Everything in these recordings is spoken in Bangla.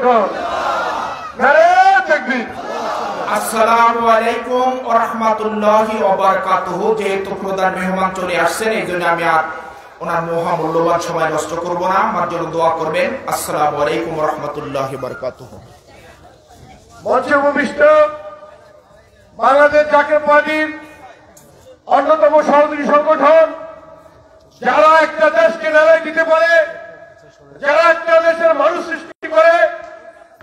কর। নারে তাকবীর। আসসালামু আলাইকুম ওয়া রাহমাতুল্লাহি ওয়া বারাকাতুহু। যেহেতু প্রধান মেহমান চলে আসছেন, এই জন্য আমি আর ওনার মহামূল্যবান সময় নষ্ট করব না। আমার জন্য দোয়া করবেন। আসসালামু আলাইকুম ওয়া রাহমাতুল্লাহি ওয়া বারাকাতুহু। মঞ্চে উপবিষ্ট বাংলাদেশ জাতীয় পার্টির অন্যতম সহযোগী সংগঠন, যারা একটা দেশকে নাড়াই দিতে পারে, যারা একটা দেশের মানুষ সৃষ্টি করে,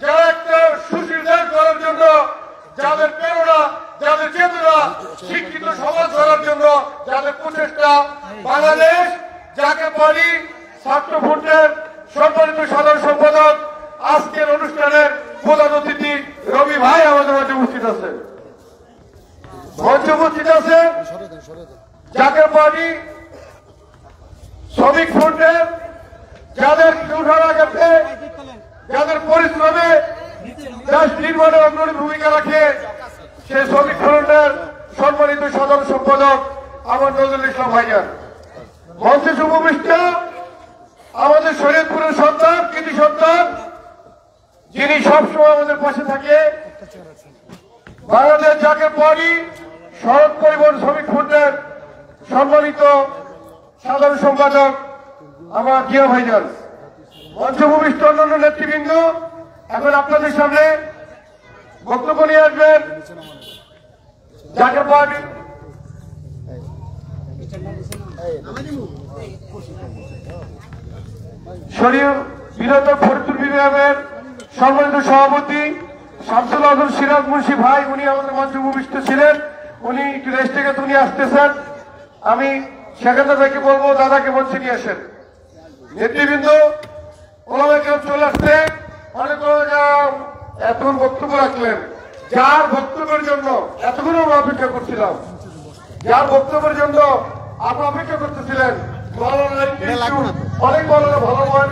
যারা একটা সুশীল দেশ করার জন্য, যাদের প্রেরণা, যাদের চেতনা, শিক্ষিত সমাজ করার জন্য যাদের প্রচেষ্টা, বাংলাদেশ জাতীয় পার্টি ছাত্র ফ্রন্টের সম্মানিত সাধারণ সম্পাদক, আজকের অনুষ্ঠানের প্রধান অতিথি রবি ভাই আমাদের মাঝে উপস্থিত আছে। মঞ্চে উপস্থিত আছে জাতীয় পার্টি শ্রমিক ফ্রন্টের, যাদের উঠার আগে, যাদের পরিশ্রমে দেশ নির্মাণে অগ্রণী ভূমিকা রাখে, সেই শ্রমিক ফ্রন্টের সম্মানিত সাধারণ সম্পাদক আমার নজরুল ইসলাম ভাইজান। মঞ্চে উপবিষ্ট আমাদের শরীয়তপুরের সন্তান, কৃতি সন্তান, যিনি সবসময় আমাদের পাশে থাকে, বাংলাদেশ জাতীয় পার্টি সড়ক পরিবহন শ্রমিক ফ্রন্টের সম্মানিত সাধারণ সম্পাদক আমার জিয়া ভাইজান। মঞ্চে উপবিষ্ট অন্যান্য নেতৃবৃন্দ এখন আপনাদের সামনে বক্তব্য নিয়ে আসবেন জাতীয় পার্টি শরীয় বিরত ফরিদপুর বিভাগের সম্মানিত সভাপতি শামসুল আজম সিরাজ মুন্সি ভাই, উনি আমাদের মঞ্চে উপবিষ্ট ছিলেন। উনি একটু রেস্ট থেকে উনি আসতেছেন। আমি সেখানে থেকে বলবো দাদাকে মঞ্চে নিয়ে আসেন। নেতৃবৃন্দ ওলামা কেরাম চলে আসছে, অনেক এতক্ষণ বক্তব্য রাখলেন, যার বক্তব্যের জন্য এতক্ষণ আমরা অপেক্ষা করছিলাম, যার বক্তব্যের জন্য আপনারা অপেক্ষা করতেছিলেন, অনেক বড় ভালো মহান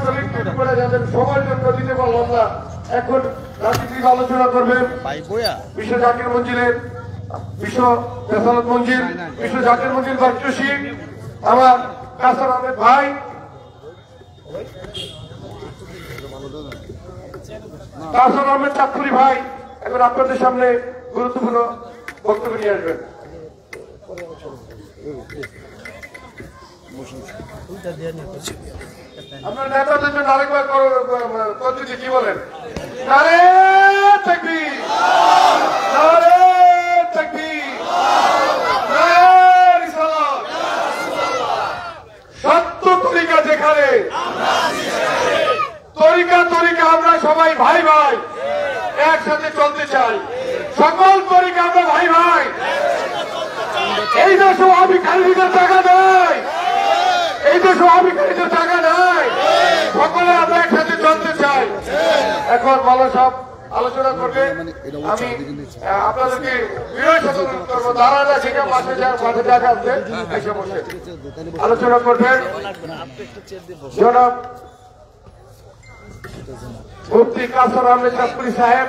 করে যাদের সময়ের জন্য দিতে পারলাম না। এখন রাজনীতিক আলোচনা করবেন বিশ্ব জাকির মঞ্জিলের, বিশ্ব রেসালত মঞ্জিল, বিশ্ব জাকির মঞ্জিল বাচ্চুসি আমার কাসার আহমেদ ভাই, কাসার আহমেদ চাঁদপুরি ভাই এখন আপনাদের সামনে গুরুত্বপূর্ণ বক্তব্য নিয়ে আসবেন। আপনার নেতাদের জন্য আরেকবার পদ্ধতি কি বলেন? নারে তাকবীর, নারে তাকবীর, নারে রিসালাত। সত্য তরিকা যেখানে, তরিকা আমরা সবাই ভাই ভাই একসাথে চলতে চাই। সকল তরিকা আমরা ভাই ভাই। এই দেশে অভিখারীদের টাকা নাই, এই দেশে অভিখারীদের টাকা নাই, সকলে আমরা একসাথে চলতে চাই। এখন ভালো সব আলোচনা করবে। আমি আপনাদেরকে বিনয় সচেতন করবো, দাঁড়ানা সেখানে পাশে মাঠে জায়গা আছে, এসে বসে আলোচনা করবেন। জনাব মুফতি কাসর আহমেদ চাঁদপুরি সাহেব,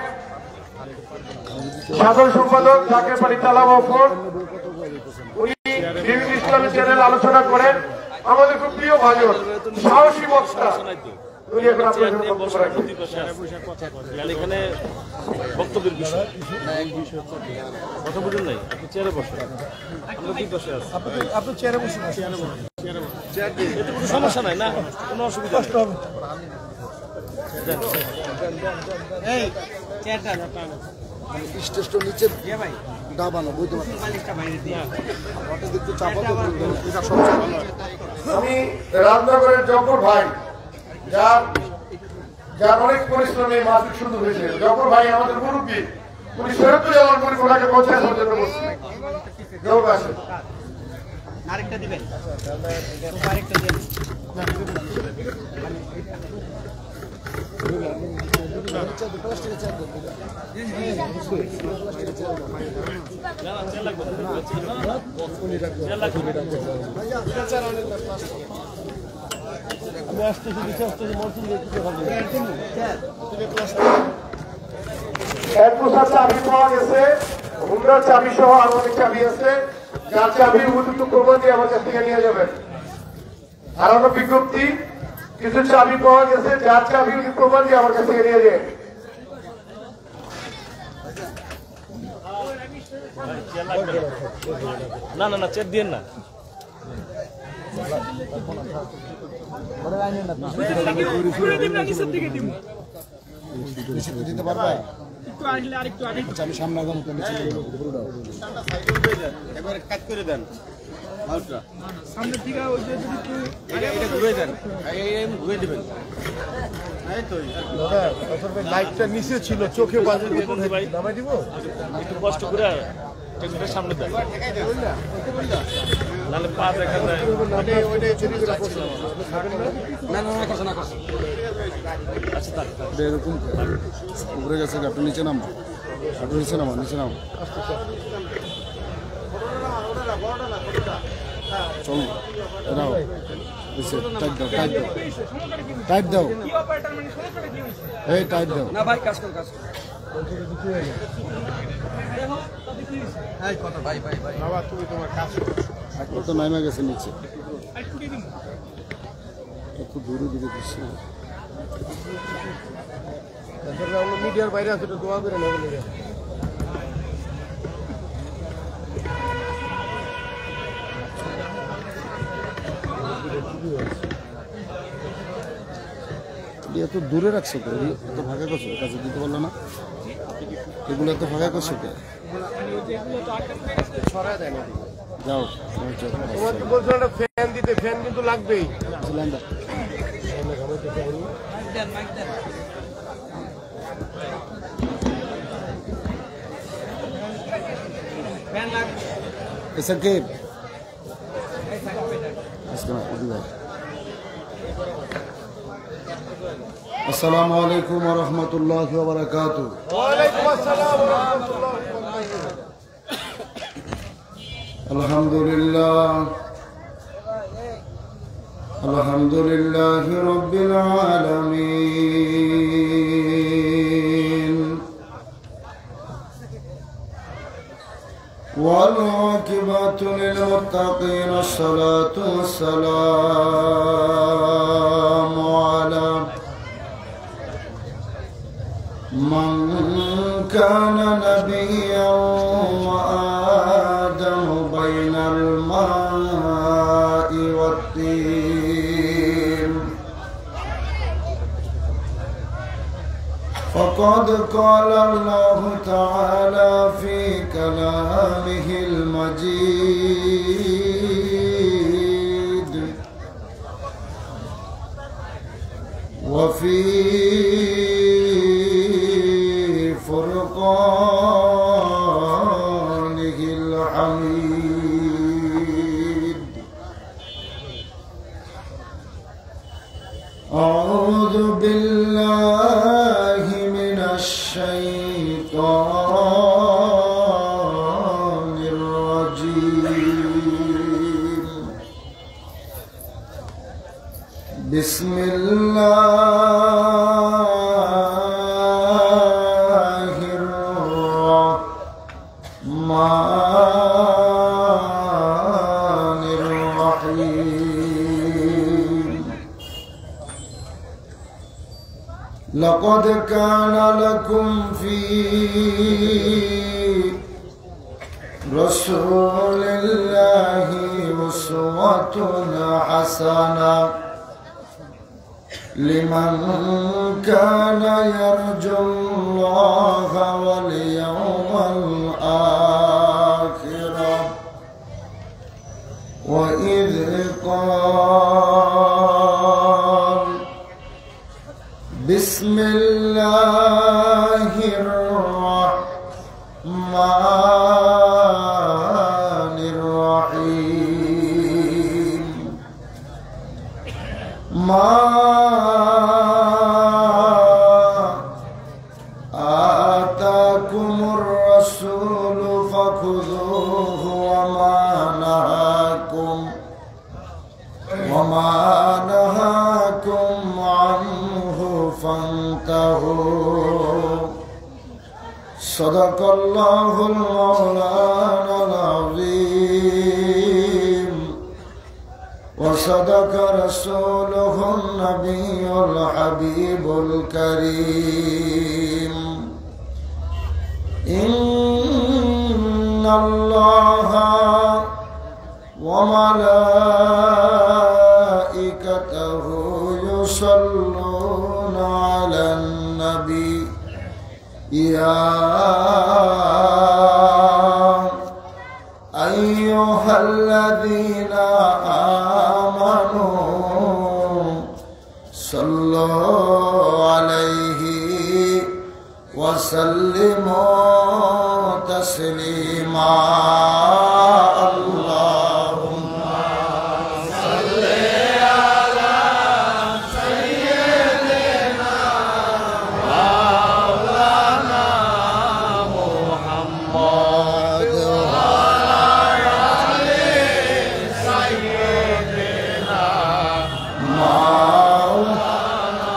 সাধারণ সম্পাদক জাকের পাড়ি তালাবা ফোন, উনি বিভিন্ন ইসলামী চ্যানেল আলোচনা করেন। আমাদের খুব প্রিয় ভাজন, সাহসী বক্তা, উনি এখন আপনাদের বক্তব্য রাখবেন। এখানে বক্তব্যের বিষয় কথা বুঝুন নাই, আপনি চেয়ারে বসেন, আমরা দুই পাশে আছি, আপনি চেয়ারে বসুন, এতে কোনো সমস্যা নাই না, কোনো অসুবিধা হবে। স্টেজটা নিচে দাবানো বুঝতে পারছি। আমি রামনগরের জফর ভাই, যার অনেক পরিশ্রমে মাসিক সুন্দর হয়েছে, জফর ভাই আমাদের মুরব্বী, উনি শরীয়তপুর জেলার পরে ওনাকে পৌঁছানোর জন্য বসছেন। আরেকটা দিবেন, আরেকটা দিবেন। চাবি পাওয়া গেছে, হুন্ডার চাবি সহ আরো অনেক চাবি আছে, যার চাবির উপযুক্ত প্রমাণ দিয়ে আমার কাছ থেকে নিয়ে যাবেন। হারানো বিজ্ঞপ্তি, কিছু চাবি পাওয়া গেছে, যার চাবি প্রমাণ দিয়ে আমার কাছ থেকে নিয়ে যায়। না না না চেয়ার দিয়েন না দিতে পারবা আচ্ছা আমি সামনে আগাম এবার কাজ করে দেন সামনে থেকে ওই যে এটা ঘুরে দেন ঘুরে দেবেন লাইটটা নিচে ছিল চোখে বাজে ভাই নামাই দিব একটু কষ্ট করে টেবিলের সামনে দেন নাহলে পা দেখা যায় আচ্ছা থাক এরকম উপরে গেছে আপনি নিচে নামো নিচে নামো চলো দাও টাইট দাও এই টাইট দাও না ভাই কাজ কর বাবা তুমি তোমার কাজ এখন তো নাইমা গেছে নিচে একটু দূরে দিকে দিচ্ছি মিডিয়ার বাইরে আছে তো দোয়া করে নেবেন এত দূরে রাখছো তো এত ফাঁকা করছো কাছে দিতে পারলো না এগুলো এত ফাঁকা করছো কে যাও তোমার তো বলছো একটা ফ্যান দিতে ফ্যান কিন্তু লাগবেই সাকিব আসসালামু আলাইকুম ওয়া রাহমাতুল্লাহি ওয়া বারাকাতুহু ওয়ালাইকুম আসসালাম ওয়া রাহমাতুল্লাহি ওয়া বারাকাতুহু আলহামদুলিল্লাহি রাব্বিল আলামিন ওয়াল আকিবাতু লিল মুত্তাকিন আসসালাতু ওয়াসসালামু আলা من كان نبيا وآدم بين الماء والطين فقد قال الله تعالى في كلامه المجيد وفي فرقانه الحميد أعوذ بالله من الشيطان الرجيم بسم الله لقد كان لكم في رسول الله أسوة حسنة لمن كان يرجو الله واليوم الآخر وإذ قال بسم الله الرحمن الرحيم ما آتاكم الرسول فخذوه وما نهاكم عنه فانتهوا صدق الله المولانا العظيم وصدق رسوله النبي الحبيب الكريم إن الله يا أيها الذين آمنوا صلوا عليه وسلموا تسليما اللهم صل على سيدنا مولانا محمد وعلى آل سيدنا مولانا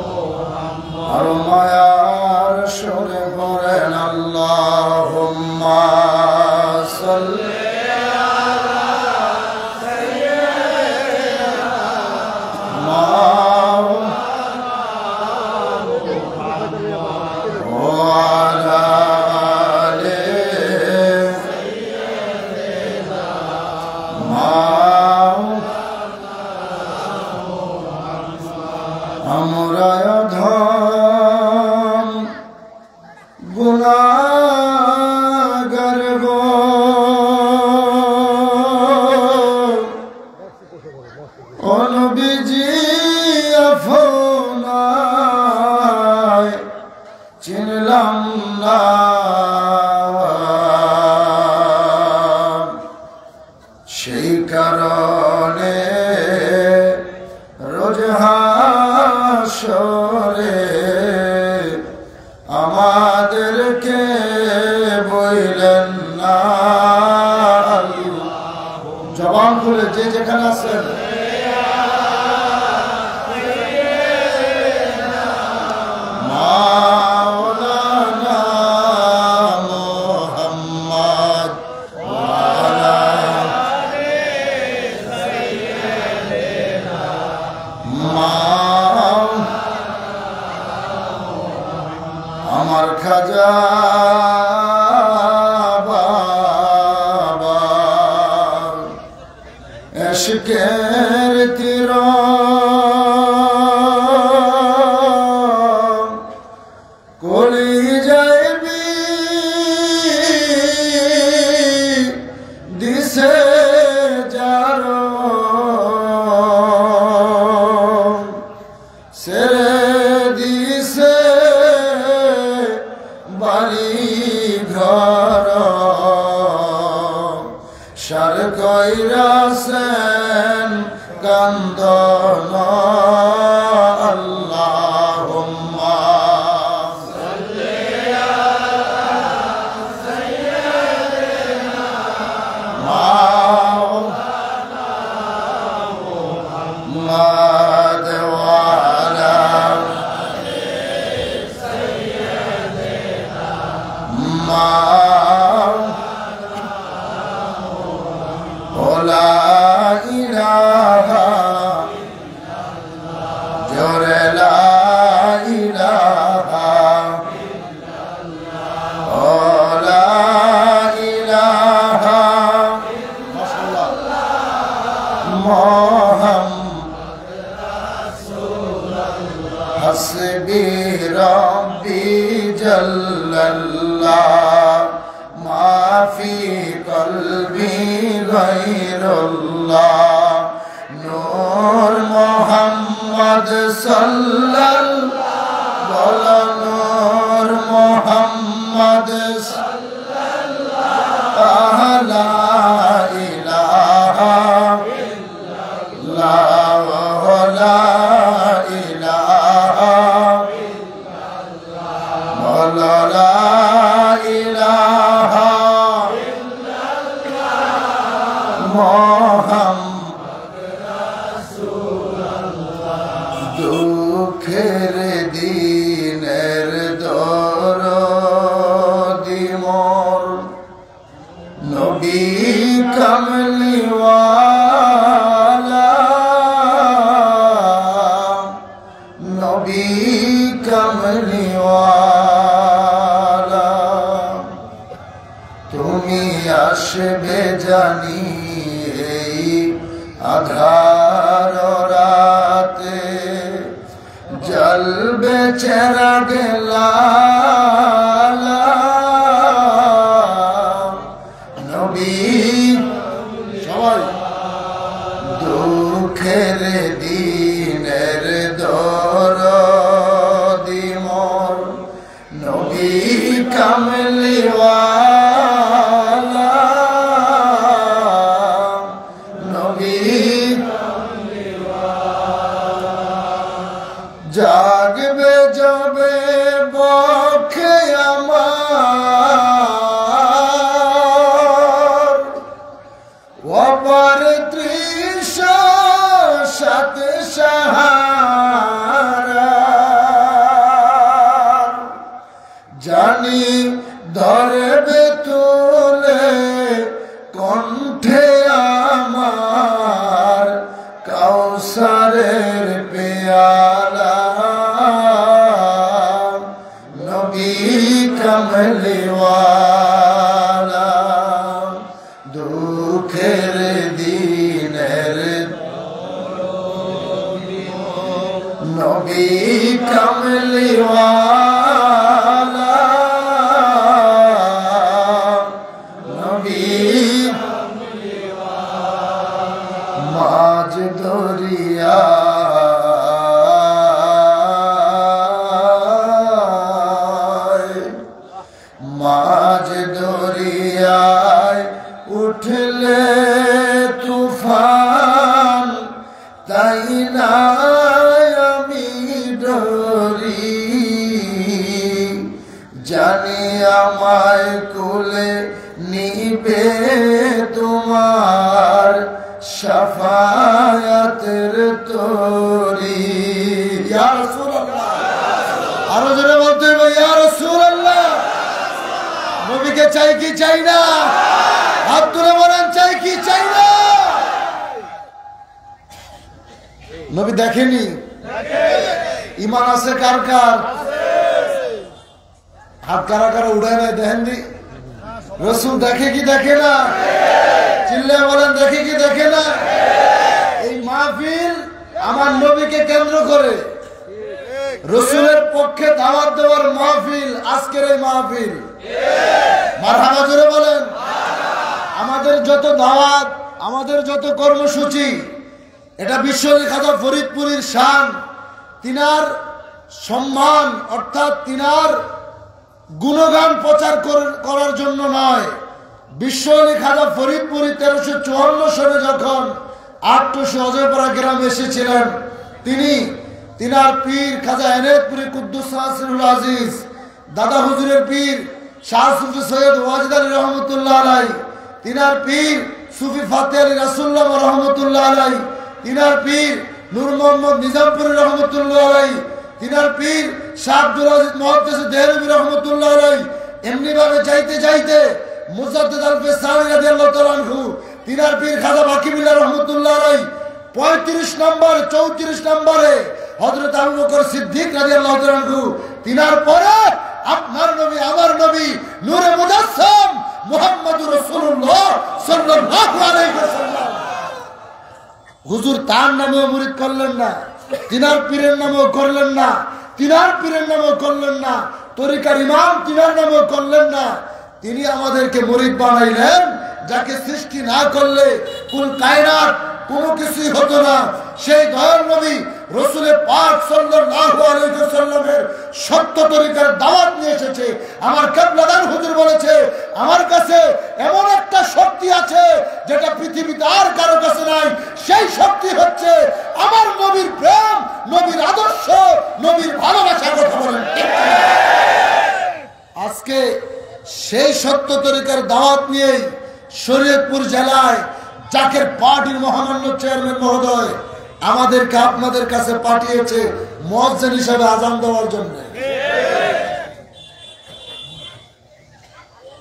محمد শুনে পড়েন আল্লাহুম্মা সাল্লি আলা সাইয়্যিদিনা মাওলানা মুহাম্মদ ওয়া আলা আলি সাইয়্যিদিনা মাওলানা মুহাম্মদ আমরা গুনাহগার গো ও নবীজি আপনায় চিনলাম না সেই কারণে রোজ হাসরে আমাদেরকে বইলেন না জবান খুলে যে যেখানে আছেন মাওলানা মুহাম্মদ ওয়া আলা আলি সাইয়্যিদিনা আমার খাজা বাবা এশকের তীর কলি যাইবি দিছে যার সেরে দিছে বাড়ি ঘর সার কইরাছেন কান্দন আল্লাহুম্মা সাল্লি আলা সাইয়্যিদিনা মাওলানা মুহাম্মদ ওয়া আলা আলি সাইয়্যিদিনা লা ইলাহা জোরে লা ইলাহা লা ইলাহা মুহাম্মদ রাসূলুল্লাহ হাসবি রাব্বি জাল্লাল্লাহ মা ফি কলবি গায়রুল্লাহ নূর মুহাম্মদ সাল্লাল্লাহু বলো নূর মুহাম্মদ সাল্লাল্লাহু লা ইলাহা ইল্লাল্লাহ লা ইলাহা ইল্লাল্লাহ বলো লা ইলাহা মুহাম্মদ রাসূলুল্লাহ দুঃখের দিনের দরদি মোর নবী কামলিওয়ালা নবী কামলিওয়ালা তুমি আসবে জানি এই আধার রাতে জ্বলবে চেরাগ লা নবী কামলিওয়ালা নবী জাগবে যাবে বক্ষে আমার অপর ত্রিশ সাত সাহারা জানি ধরবে তুলে কণ্ঠে আমার কাউসারের পেয়ালা নবী কামলিওয়ালা দুঃখের দিনের নবী কামলিওয়ালা নবী মাঝ দরিয়া মাঝ দরিয়ায় উঠলে তুফান তাই না আমি ডরি জানি আমায় কোলে নিবে তোমার শাফায়াতের তরি ইয়া রাসূলুল্লাহ আরো জোরে বলতে হবে ইয়া রাসূলুল্লাহ নবীকে চাই কি চাই না হাত তুলে বলেন চাই কি চাই না নবী দেখেনি ঈমান আছে কার কার হাত কারা কারা উড়ায় নাই দেখেন দি রাসূল দেখে কি দেখে না চিল্লে বলেন দেখে কি দেখে না এই মাহফিল আমার নবীকে কেন্দ্র করে রাসূলের পক্ষে দাওয়াত দেওয়ার মাহফিল আজকের এই মাহফিল মারহাবা জোরে বলেন আমাদের যত দাওয়াত আমাদের যত কর্মসূচি এটা বিশ্বনবী খাজা ফরিদপুরীর শান তিনার সম্মান অর্থাৎ তিনার গুণগান প্রচার করার জন্য নয় বিশ্বনবী খাজা ফরিদপুরী 1354 সালে যখন আটটুসি অজয়পাড়া গ্রামে এসেছিলেন তিনার পীর খাজা এনায়েতপুরী কুদ্দুস নাসিরুল আজিজ দাদা হুজুরের পীর শাহ সুফি সৈয়দ ওয়াজিদ আলী রহমতুল্লাহ আলাই তিনার পীর সুফি ফাতে আলী রাসুল্লাহ রহমতুল্লাহ আলাই তিনার পীর নূর মোহাম্মদ নিজামপুরী রহমতুল্লাহ আলাই তিনার পীর শাহ আব্দুল আজিজ মুহাদ্দিস দেহলভী রহমতুল্লাহ আলাই এমনি ভাবে যাইতে যাইতে মুজাদ্দিদ আল ফিসানি রাদিয়াল্লাহু তাআলা আনহু তিনার পীর খাজা বাকিবুল্লাহ রহমতুল্লাহ আলাই 35 নম্বর 34 নম্বরে হযরত আবু বকর সিদ্দিক রাদিয়াল্লাহু তাআলা আনহু তিনার পরে আপনার নবী আমার নবী নূরে মুজাসসাম মুহাম্মদুর রাসূলুল্লাহ সাল্লাল্লাহু আলাইহি ওয়াসাল্লাম হুজুর তার নামেও মুরিদ করলেন না তিনার পীরের নামেও করলেন না তিনার পীরের নামেও করলেন না তরিকার ইমাম তিনার নামেও করলেন না তিনি আমাদেরকে মুরিদ বানাইলেন যাকে সৃষ্টি না করলে কুল কায়নাত কোনো কিছুই হতো না সেই দয়াল নবী রাসূল পাক সাল্লাল্লাহু আলাইহি ওয়াসাল্লামের সত্য তরিকার দাওয়াত নিয়ে এসেছে আমার কিবলাদার হুজুর বলেছে আমার কাছে এমন একটা শক্তি আছে যেটা পৃথিবীতে আর কারো কাছে নাই সেই শক্তি হচ্ছে আমার নবীর প্রেম নবীর আদর্শ নবীর ভালোবাসার কথা বলেন আজকে সেই সত্য তরিকার দাওয়াত নিয়ে শরীয়তপুর জেলায় জাকের পার্টির মহামান্য চেয়ারম্যান মহোদয় আমাদেরকে আপনাদের কাছে পাঠিয়েছে মুয়াজ্জিন হিসেবে আযান দেওয়ার জন্য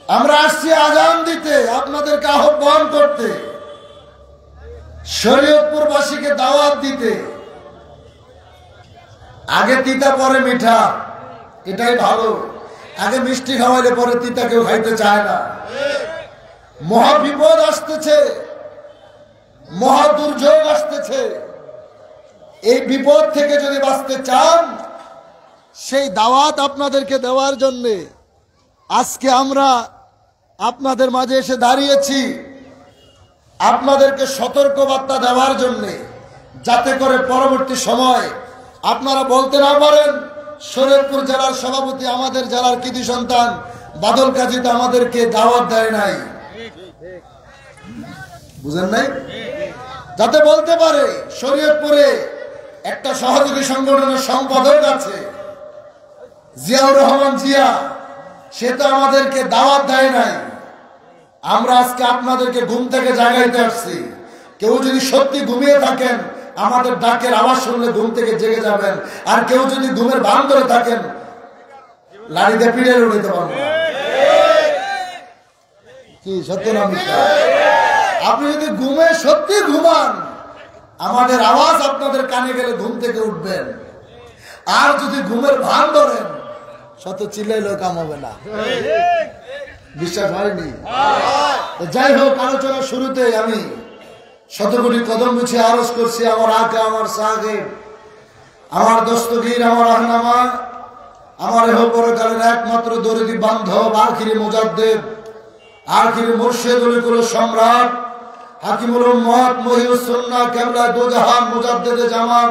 আমরা আসছি আযান দিতে আপনাদেরকে আহ্বান করতে শরীয়তপুরবাসীকে দাওয়াত দিতে আগে তিতা পরে মিঠা এটাই ভালো আগে মিষ্টি খাওয়াইলে পরে তিতা কেউ খাইতে চায় না মহা বিপদ আসতেছে মহা দুর্যোগ আসতেছে এই বিপদ থেকে যদি বাঁচতে চান সেই দাওয়াত আপনাদেরকে দেওয়ার জন্য আজকে আমরা আপনাদের মাঝে এসে দাঁড়িয়েছি আপনাদেরকে সতর্ক বার্তা দেওয়ার জন্য যাতে করে পরবর্তী সময় আপনারা বলতে না পারেন শরীয়তপুর জেলার সভাপতি আমাদের জেলার কৃতি সন্তান বাদল কাজী তো আমাদেরকে দাওয়াত দেয় নাই, বুঝেন নাই? যাতে বলতে পারে শরীয়তপুরে একটা সহযোগী সংগঠনের সম্পাদক আছে জিয়াউর রহমান জিয়া, সে তো আমাদেরকে দাওয়াত দেয় নাই। আমরা আজকে আপনাদেরকে ঘুম থেকে জাগাইতে আসছি। কেউ যদি সত্যি ঘুমিয়ে থাকেন আমাদের ডাকের আওয়াজ শুনলে ঘুম থেকে জেগে যাবেন, আর কেউ যদি ঘুমের ভান ধরে থাকেন লাড়িতে পিড়ে উড়িতে পারবেন। কি সত্য না মিথ্যা? আপনি যদি ঘুমে সত্যি ঘুমান আমাদের আওয়াজ আপনাদের কানে গেলে ঘুম থেকে উঠবেন, আর যদি ঘুমের ভান ধরেন শত চিল্লাইলেও কাম হবে না। বিশ্বাস হয়নি? যাই হোক, আলোচনার শুরুতে আমি শতকোটি কদম গুছিয়ে আরজ করছি আমার আকা, আমার সাহেব, আমার দস্তগীর, আমার আহনামা, আমার এহ পরকালের একমাত্র দরিদ্র বান্ধব, আখিরি মুজাদ্দেদ, আখিরি মুর্শিদুল কুল সম্রাট, হাকিমুল উম্মত, মহিউস সুন্নাহ, কেবলা দুজাহান, মুজাদ্দেদে জামান,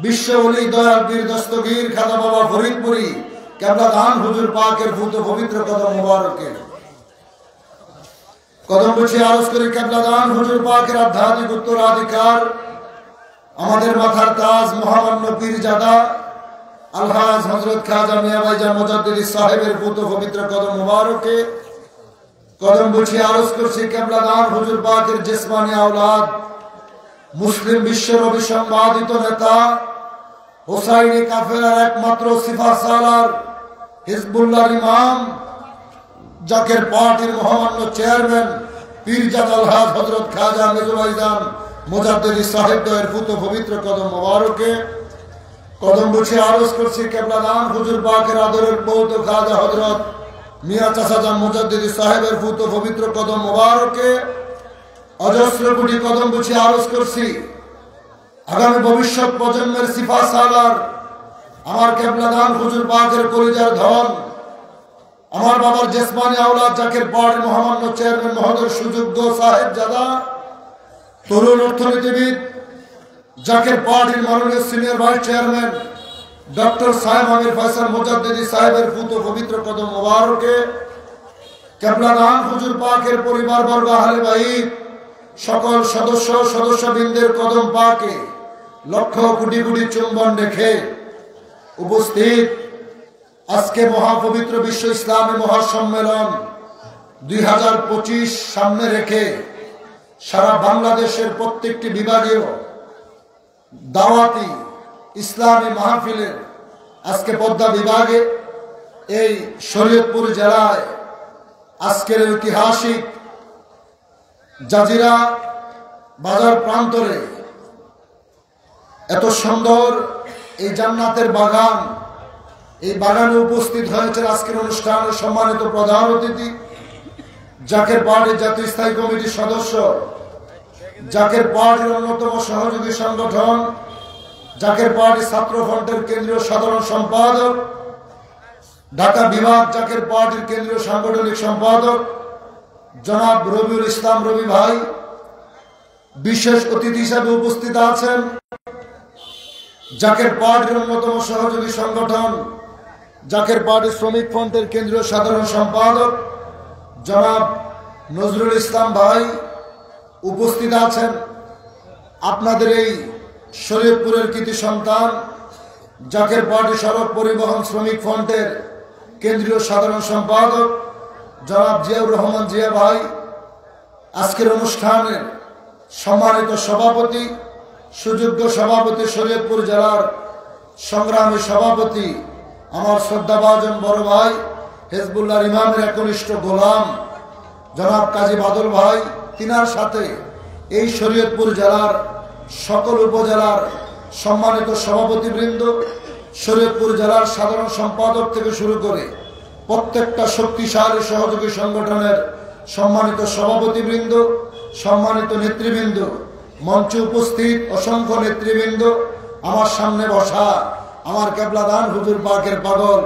বিশ্ব ওলি দয়াল বীর দস্তগীর খাজা বাবা ফরিদপুরি কেবলা দান হুজুর পাকের ফুত পবিত্র কদম মুবারকে কদম গুছিয়ে আরজ করি। কেবলা দান হুজুর পাকের আধ্যাত্মিক উত্তরাধিকার আমাদের মাথার তাজ মহামান্য পীরজাদা আলহাজ হযরত খাজা মিয়া ভাইজান মুজাদ্দিদ সাহেবের ফুত পবিত্র কদম মুবারকে কদম গুছিয়ে আরজ করছি। কেবলা দান হুজুর পাকের জিসমানি আওলাদ, মুসলিম বিশ্বের অবিসংবাদিত নেতা, হোসাইনি কাফেলার একমাত্র সিফাসালার, হিজবুল্লাহর ইমাম, জাকের পার্টির মহামান্য চেয়ারম্যান পীরজাদা আলহাজ হযরত খাজা মেজর ভাইজান মুজাদ্দিদ সাহেবের ফুত পবিত্র কদম মুবারকে কদম গুছিয়ে আরজ করছি। কেবলা দান হুজুর পাকের আদরের পৌত খাজা হযরত মিয়া চাচাজান মুজাদ্দিদ সাহেবের ফুত পবিত্র কদম মুবারকে অজস্র কোটি কদম গুছিয়ে আরজ করছি। আগামী ভবিষ্যৎ প্রজন্মের সিফাসালার আমার কেবলা দান হুজুর পাকের কলিজার ধন, আমার বাবার জিসমানি আওলাদ, জাকের পার্টির মহামান্য চেয়ারম্যান মহোদয় সুযোগ্য সাহেবজাদা, তরুণ অর্থনীতিবিদ, জাকের পার্টির মাননীয় সিনিয়র ভাইস চেয়ারম্যান ডক্টর সাহেব আমির ফয়সাল মুজাদ্দিদি সাহেবের ফুত পবিত্র কদম মুবারকে কেবলা দান হুজুর পাকের পরিবারবর্গ, আহলে বাইত, সকল সদস্যবৃন্দের কদম পাকে লক্ষ কোটি কোটি চুম্বন রেখে উপস্থিত আজকে মহাপবিত্র বিশ্ব ইসলামী মহাসম্মেলন 2025 সামনে রেখে সারা বাংলাদেশের প্রত্যেকটি বিভাগীয় দাওয়াতি ইসলামী মাহফিলের আজকে পদ্মা বিভাগে এই শরীয়তপুর জেলায় আজকের ঐতিহাসিক জাজিরা বাজার প্রান্তরে এত সুন্দর এই জান্নাতের বাগান, এই বাগানে উপস্থিত হয়েছে আজকের অনুষ্ঠানের সম্মানিত প্রধান অতিথি, জাকের পার্টির জাতীয় স্থায়ী কমিটির সদস্য, জাকের পার্টির অন্যতম সহযোগী সংগঠন, জাকের পার্টি ছাত্র ফ্রন্টের কেন্দ্রীয় সাধারণ সম্পাদক, ঢাকা বিভাগ জাকের পার্টির কেন্দ্রীয় সাংগঠনিক সম্পাদক জনাব রবিউল ইসলাম রবি ভাই। বিশেষ অতিথি হিসাবে উপস্থিত আছেন জাকের পার্টির অন্যতম সহযোগী সংগঠন, জাকের পার্টি শ্রমিক ফ্রন্টের কেন্দ্রীয় সাধারণ সম্পাদক জনাব নজরুল ইসলাম ভাই। উপস্থিত আছেন আপনাদের এই শরীয়তপুরের কৃতি সন্তান, জাকের পার্টি সড়ক পরিবহন শ্রমিক ফ্রন্টের কেন্দ্রীয় সাধারণ সম্পাদক জনাব জিয়াউর রহমান জিয়া ভাই। আজকের অনুষ্ঠানের সম্মানিত সভাপতি, সুযোগ্য সভাপতি, শরীয়তপুর জেলার সংগ্রামী সভাপতি, আমার শ্রদ্ধাভাজন বড় ভাই, হিজবুল্লাহর ইমামের একনিষ্ঠ গোলাম জনাব কাজী বাদল ভাই। তিনার সাথে এই শরীয়তপুর জেলার সকল উপজেলার সম্মানিত সভাপতিবৃন্দ, শরীয়তপুর জেলার সাধারণ সম্পাদক থেকে শুরু করে প্রত্যেকটা শক্তিশালী সহযোগী সংগঠনের সম্মানিত সভাপতিবৃন্দ, সম্মানিত নেতৃবৃন্দ, মঞ্চে উপস্থিত অসংখ্য নেতৃবৃন্দ, আমার সামনে বসা আমার কেবলা দান হুজুর পাকের পাগল,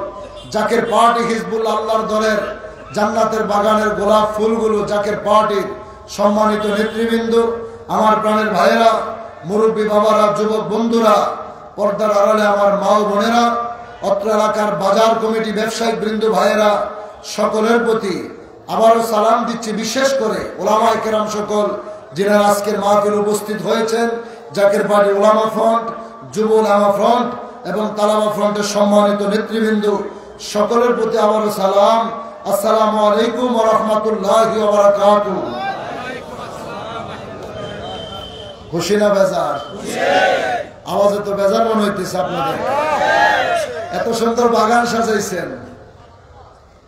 জাকের পার্টি হিজবুল্লাহ আল্লাহর দলের জান্নাতের বাগানের গোলাপ ফুলগুলো, জাকের পার্টির সম্মানিত নেতৃবৃন্দ, আমার প্রাণের ভাইয়েরা, মুরব্বী বাবারা, যুবক বন্ধুরা, পর্দার আড়ালে আমার মা ও বোনেরা, অত্র এলাকার বাজার কমিটি ব্যবসায়িক বৃন্দ ভাইয়েরা সকলের প্রতি আবারও সালাম দিচ্ছি। বিশেষ করে ওলামায়ে কেরাম সকল যিনারা আজকের মাহফিল উপস্থিত হয়েছেন, জাকের পার্টি ওলামা ফ্রন্ট, যুব ওলামা ফ্রন্ট এবং তালাবা ফ্রন্টের সম্মানিত নেতৃবৃন্দ সকলের প্রতি আবারও সালাম। আসসালামু আলাইকুম ওয়া রাহমাতুল্লাহি ওয়া বারাকাতুহু। খুশি না বেজার? আওয়াজে তো বেজার মনে হইতেছে আপনাদের। এত সুন্দর বাগান সাজাইছেন,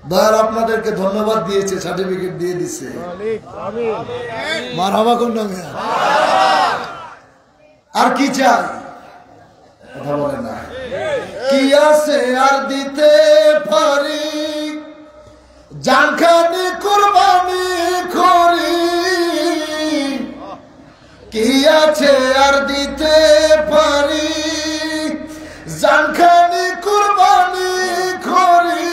দয়াল আপনাদেরকে ধন্যবাদ দিয়েছে, সার্টিফিকেট দিয়ে দিচ্ছে। মারহাবা কোন নামে? আর কি চাই? কথা বলে না। কি আছে আর দিতে পারি, জানখানি কুরবানি করি। কি আছে আর দিতে পারি, জানখানি কুরবানি করি।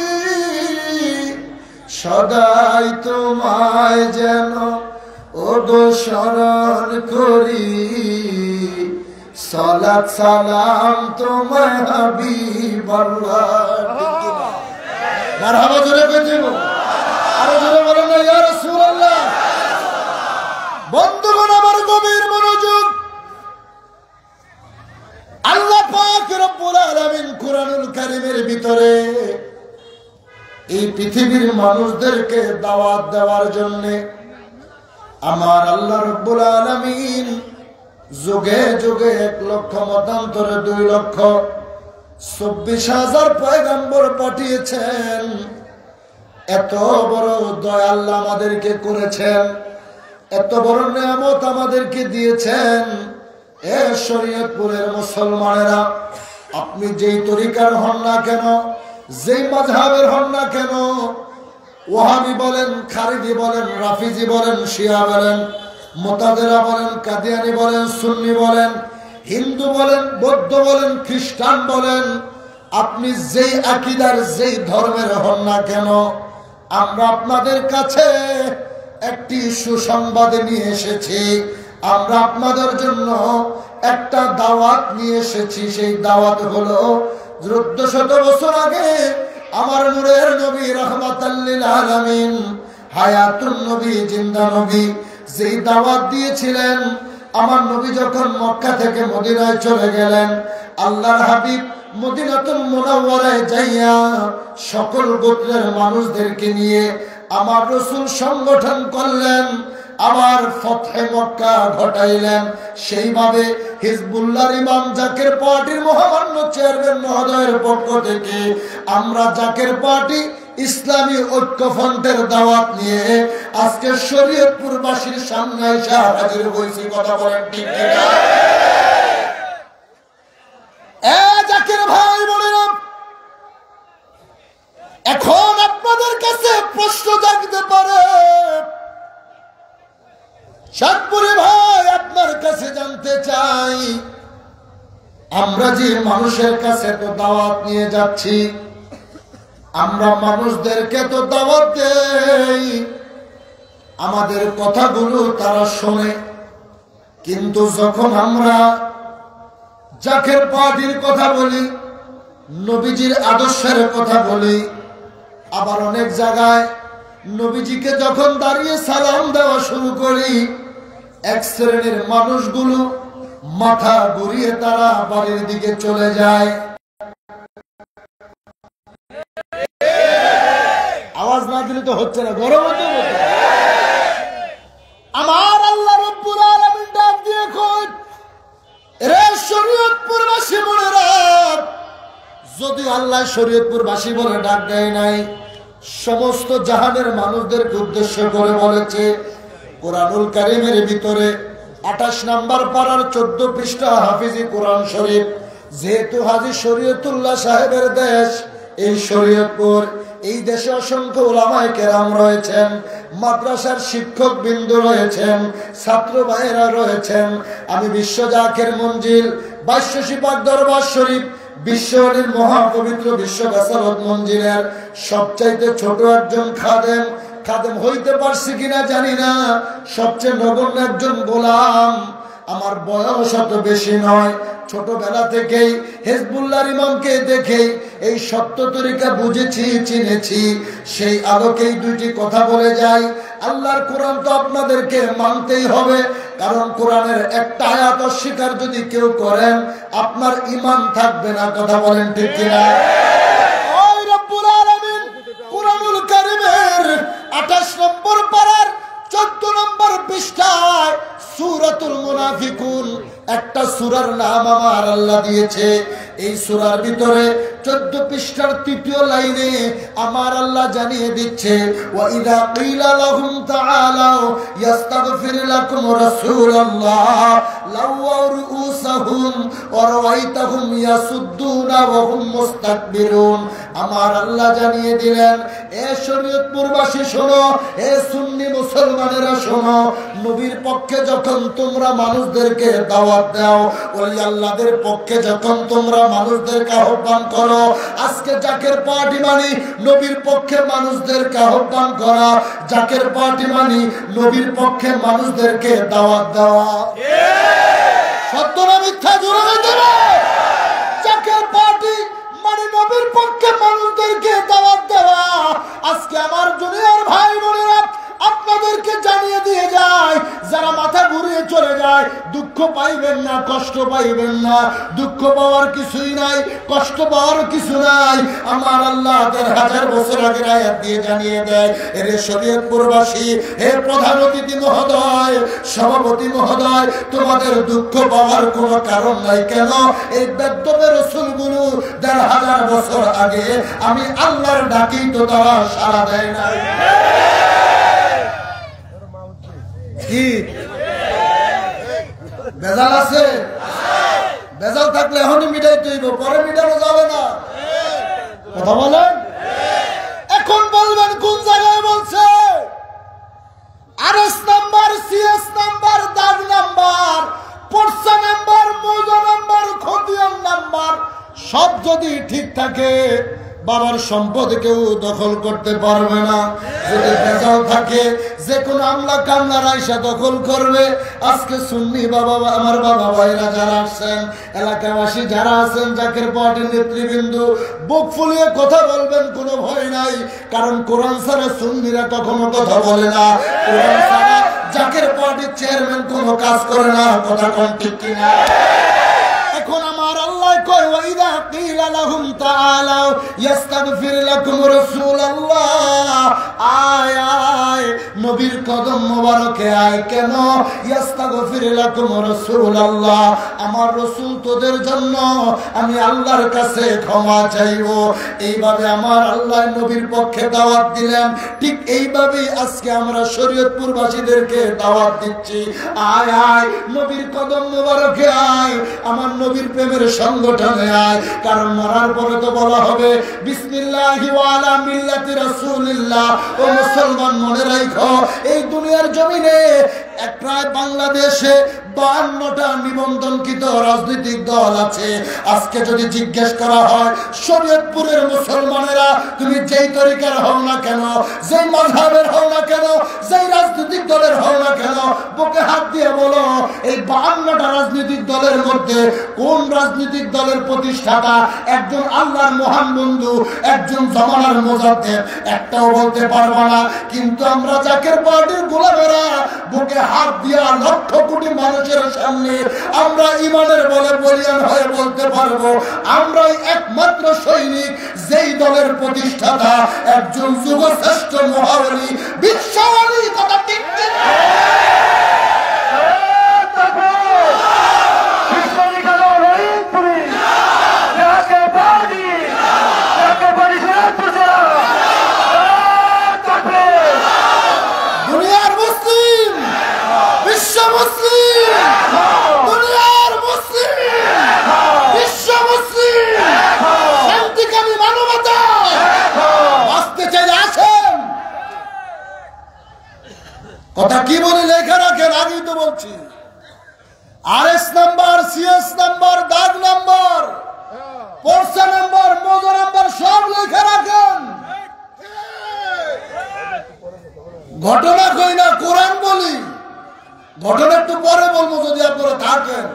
সদাই তোমায় যেন ওগো স্মরণ করি, সালাত সালাম তোমায় হাবিবাল্লাহ। মারহাবা জোরে কই দেব? আরো জোরে বলেন না ইয়া রাসূলুল্লাহ। বন্ধুগণ আমার গভীর মনোযোগ। আল্লাহ পাক রব্বুল আলামিন কুরআনুল কারীমের ভিতরে এই পৃথিবীর মানুষদেরকে দাওয়াত দেওয়ার জন্য আমার আল্লাহ রব্বুল আলামিন যুগে যুগে 1 লক্ষ মতান্তরে 2 লক্ষ 24,000 পয়গম্বর পাঠিয়েছেন। এত বড় দয়া আল্লাহ আমাদেরকে করেছেন, এত বড় নিয়ামত আমাদেরকে দিয়েছেন। এ শরীয়তপুরের মুসলমানেরা, আপনি যেই তরিকার হন না কেন, যেই মাযহাবের হন না কেন, ওয়াহাবি বলেন, খারিজি বলেন, রাফিজি বলেন, শিয়া বলেন, মুতাজিলা বলেন, কাদিয়ানি বলেন, সুন্নি বলেন, হিন্দু বলেন, বৌদ্ধ বলেন, খ্রিস্টান বলেন, আপনি যেই আকীদার যেই ধর্মের হন না কেন, আমরা আপনাদের কাছে একটি সুসংবাদ নিয়ে এসেছি। আমরা আপনাদের জন্য একটা দাওয়াত নিয়ে এসেছি। সেই দাওয়াত হলো 1400 বছর আগে আমার নূরের নবী রাহমাতাল লিল আলামিন হায়াতুন নবী, জিন্দা নবী যেই দাওয়াত দিয়েছিলেন। আমার নবী যখন মক্কা থেকে মদিনায় চলে গেলেন, আল্লাহর হাবিব মদিনাতুল মুনাওয়ারায় যাইয়া সকল গোত্রের মানুষদেরকে নিয়ে আমার রাসূল সংগঠন করলেন, আবার ফতহে মক্কা ঘটাইলেন। সেইভাবে হিজবুল্লাহর ইমাম জাকের পার্টির মহামান্য চেয়ারম্যান মহোদয়ের পক্ষ থেকে আমরা জাকের পার্টি ইসলামী ঐক্য ফ্রন্টের দাওয়াত নিয়ে আজকে শরীয়তপুরবাসীর সামনে এসে হাজির হয়েছি। কথা বলেন ঠিক কিনা? জাকের ভাই বোনেরা, এখন আপনাদের কাছে প্রশ্ন জাগতে পারে, সাতপুরে ভাই আপনার কাছে জানতে চাই, আমরা যে মানুষের কাছে তো দাওয়াত নিয়ে যাচ্ছি, আমরা মানুষদেরকে তো দাওয়াত দেই, আমাদের কথাগুলো তারা শোনে, কিন্তু যখন আমরা জাকের পার্টির কথা বলি, নবীজির আদর্শের কথা বলি, আবার অনেক জায়গায় নবীজিকে যখন দাঁড়িয়ে সালাম দেওয়া শুরু করি, এক শ্রেণীর মানুষগুলো মাথা ঘুরিয়ে তারা বাড়ির দিকে চলে যায়। আওয়াজ না দিলে তো হচ্ছে না, গরম হতে হচ্ছে। আমার আল্লাহ রব্বুল আলামিন ডাক দিয়ে কয়, রে শরীয়তপুরবাসী বোনেরা, যদি আল্লাহ শরীয়তপুরবাসী বলে ডাক দেয় নাই, সমস্ত জাহানের মানুষদেরকে উদ্দেশ্য করে বলেছে। কোরআনুল কারীমের ভিতরে 28 নম্বর পারার 14 পৃষ্ঠা হাফিজি কোরআন শরীফ, যেহেতু হাজী শরীয়তুল্লাহ সাহেবের দেশ এই শরীয়তপুর, এই দেশে অসংখ্য উলামায়ে কেরাম রয়েছেন, মাদ্রাসার শিক্ষক বিন্দু রয়েছেন, ছাত্র ভাইয়েরা রয়েছেন। আমি বিশ্ব জাকের মঞ্জিল 2200 পাক দরবার শরীফ বিশ্বর মহাপবিত্র বিশ্ব বেসারত মঞ্জিলের সবচাইতে ছোট একজন খাদেম হইতে পারছি কিনা জানি না, সবচেয়ে নগণ্য একজন গোলাম। আমার বয়স অত বেশি নয়, ছোটবেলা থেকেই হিজবুল্লাহর ইমামকে দেখেই এই সত্য তরিকা বুঝেছি, চিনেছি। সেই আলোকেই দুইটি কথা বলে যাই। আল্লাহর কোরআন তো আপনাদেরকে মানতেই হবে, কারণ কোরআনের একটা আয়াত অস্বীকার যদি কেউ করেন আপনার ঈমান থাকবে না। কথা বলেন ঠিক কিনা? ওই রব্বুল আলামিন কুরআনুল কারীমের 28 নম্বর পারার 14 নম্বর পৃষ্ঠায় সূরাতুল মুনাফিকুন একটা সূরার নাম আমার আল্লাহ দিয়েছে। এই সূরার ভিতরে 14 পৃষ্ঠার 3য় লাইনে আমার আল্লাহ জানিয়ে দিচ্ছে, ওয়া ইযা কিলা লাহুম তাআলাউ ইস্তাগফির লাকুম রাসূলুল্লাহ লাওয়াউ রুউসাহুম ওয়া রাআইতাহুম ইয়াসুদ্দুনা ওয়া হুম মুস্তাকবিরুন। আমার আল্লাহ জানিয়ে দিলেন, এ শরীয়তপুরবাসী শোনো, এ সুন্নি মুসলমানেরা শোনো, নবীর পক্ষে যখন তোমরা মানুষদেরকে দাওয়াত দাও, ওলি আল্লাহদের পক্ষে যখন তোমরা মানুষদেরকে আহ্বান করো, আজকে জাকের পার্টি মানি নবীর পক্ষে মানুষদেরকে আহ্বান করা, জাকের পার্টি মানি নবীর পক্ষে মানুষদেরকে দাওয়াত দেওয়া। সত্য না মিথ্যা? জোরে দেবে। জাকের পার্টি মানে নবীর পক্ষে মানুষদেরকে দাওয়াত দেওয়া। আজকে আমার দুনিয়ার ভাই বোনেরা আপনাদেরকে জানিয়ে দিয়ে যায়, যারা মাথা ঘুরিয়ে চলে যায় দুঃখ পাইবেন না, কষ্ট পাইবেন না। দুঃখ পাওয়ার কিছুই নাই, কষ্ট পাওয়ার কিছু নাই। আমার আল্লাহ 1000 বছর আগে আয়াত দিয়ে জানিয়ে দেয়, এরে শরীয়তপুরবাসী, হে প্রধান অতিথি মহোদয়, সভাপতি মহোদয়, তোমাদের দুঃখ পাওয়ার কোনো কারণ নাই। কেন? এই বেদ্যবের রাসূলগুলো 1000 বছর আগে আমি আল্লাহর ডাকি তো তারা সাড়া দেয় না। কি বেজাল আছে? বেজাল থাকলে এখনই মিটাইতে হইব, পরে মিটানো যাবে না। কথা বলেন। এখন বলবেন কোন জায়গায় বলছে? আরএস নাম্বার, সিএস নাম্বার, দাগ নাম্বার, পর্সা নাম্বার, মৌজা নাম্বার, খতিয়ান নাম্বার সব যদি ঠিক থাকে বাবার সম্পদ কেউ দখল করতে পারবে না। যদি বেজাল থাকে যে কোনো আমলা কামলা রাইসা দখল করবে। আজকে সুন্নি বাবা, আমার বাবা ভাইরা যারা আসছেন, এলাকাবাসী যারা আছেন, জাকের পার্টির নেতৃবৃন্দ, বুক ফুলিয়ে কথা বলবেন, কোনো ভয় নাই। কারণ কোরআন ছাড়া সুন্নিরা কখনো কথা বলে না, কোরআন ছাড়া জাকের পার্টির চেয়ারম্যান কোনো কাজ করে না। কথা কোন ঠিক কিনা? এখন আমার আল্লাহ কয়, ওয়া ইযা কিলা লাহুম তাআলাউ ইস্তাগফির লাকুম রাসূলুল্লাহ, আয় আয় নবীর কদম মোবারকে আয়। কেন? ইস্তাগফির লাকুম রাসূলুল্লাহ, আমার রাসূল তোদের জন্য আমি আল্লাহর কাছে ক্ষমা চাইবো। এইভাবে আমার আল্লাহ নবীর পক্ষে দাওয়াত দিলেন। ঠিক এইভাবেই আজকে আমরা শরীয়তপুরবাসীদেরকে দাওয়াত দিচ্ছি, আয় আয় নবীর কদম মোবারকে আয়, আমার নবীর প্রেমের সংগঠনে আয়। কারণ মরার পরে তো বলা হবে বিসমিল্লাহি ওয়া আলা মিল্লাতি রাসূলিল্লাহ। ও মুসলমান, মনে রাখো, এই দুনিয়ার জমিনে প্রায় বাংলাদেশে 52টা নিবন্ধনকৃত রাজনৈতিক দল আছে। আজকে যদি জিজ্ঞেস করা হয় শরীয়তপুরের মুসলমানেরা তুমি যেই তরিকার হও না কেন, যেই মাযহাবের হও না কেন, যেই রাজনৈতিক দলের হও না কেন, বুকে হাত দিয়ে বলো এই 52টা রাজনৈতিক দলের মধ্যে কোন রাজনৈতিক দলের প্রতিষ্ঠাতা একজন আল্লাহর মহান বন্ধু, একজন জামানার মুজাদ্দিদ? একটাও বলতে পারবা না। কিন্তু আমরা জাকের পার্টির গোলামেরা বুকে হাত দিয়া লক্ষ কোটি মানুষের সামনে আমরা ইমানের বলে বলিয়ান হয়ে বলতে পারবো আমরাই একমাত্র সৈনিক যেই দলের প্রতিষ্ঠাতা একজন যুগশ্রেষ্ঠ মহাবলী বিশ্ববলী। কথা ঠিক ঠিক? দুনিয়ার মুসলিম, বিশ্ব মুসলিম, দুনিয়ার মুসলিম, বিশ্ব মুসলিম, শান্তিকামী মানবতা বাঁচতে চাই আসেন। কথা কি বলে লেখা রাখেন, আগেই তো বলছি। আরএস নাম্বার, সিএস নাম্বার, দাগ নাম্বার, পর্সা নাম্বার, মৌজা নাম্বার সব লেখা রাখেন। ঘটনা কই না, কোরআন বলি। ঘটনা একটু পরে বলবো যদি আপনারা থাকেন।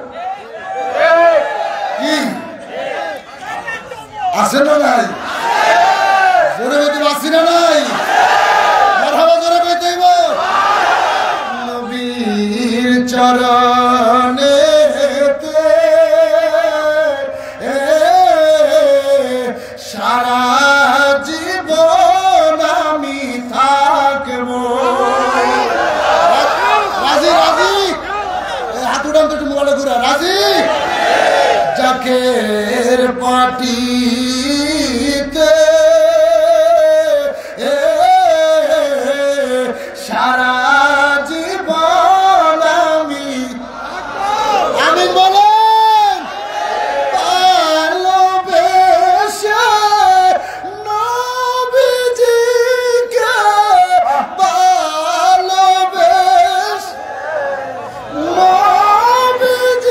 কি আছে না নাই? জোরে বলতে পারছি না নাই? মারহাবা জোরে বলতে হইব। নবীর চরণেতে সারা জীবন আমি থাকবো। রাজি রাজি হাত উঠান তো একটু মোবাইলে ঘুরা। রাজি? জাকের পাটিতে সারা জীবন আমি বলেন ভালোবেসে নবীজিকে ভালোবেসে নবীজিকে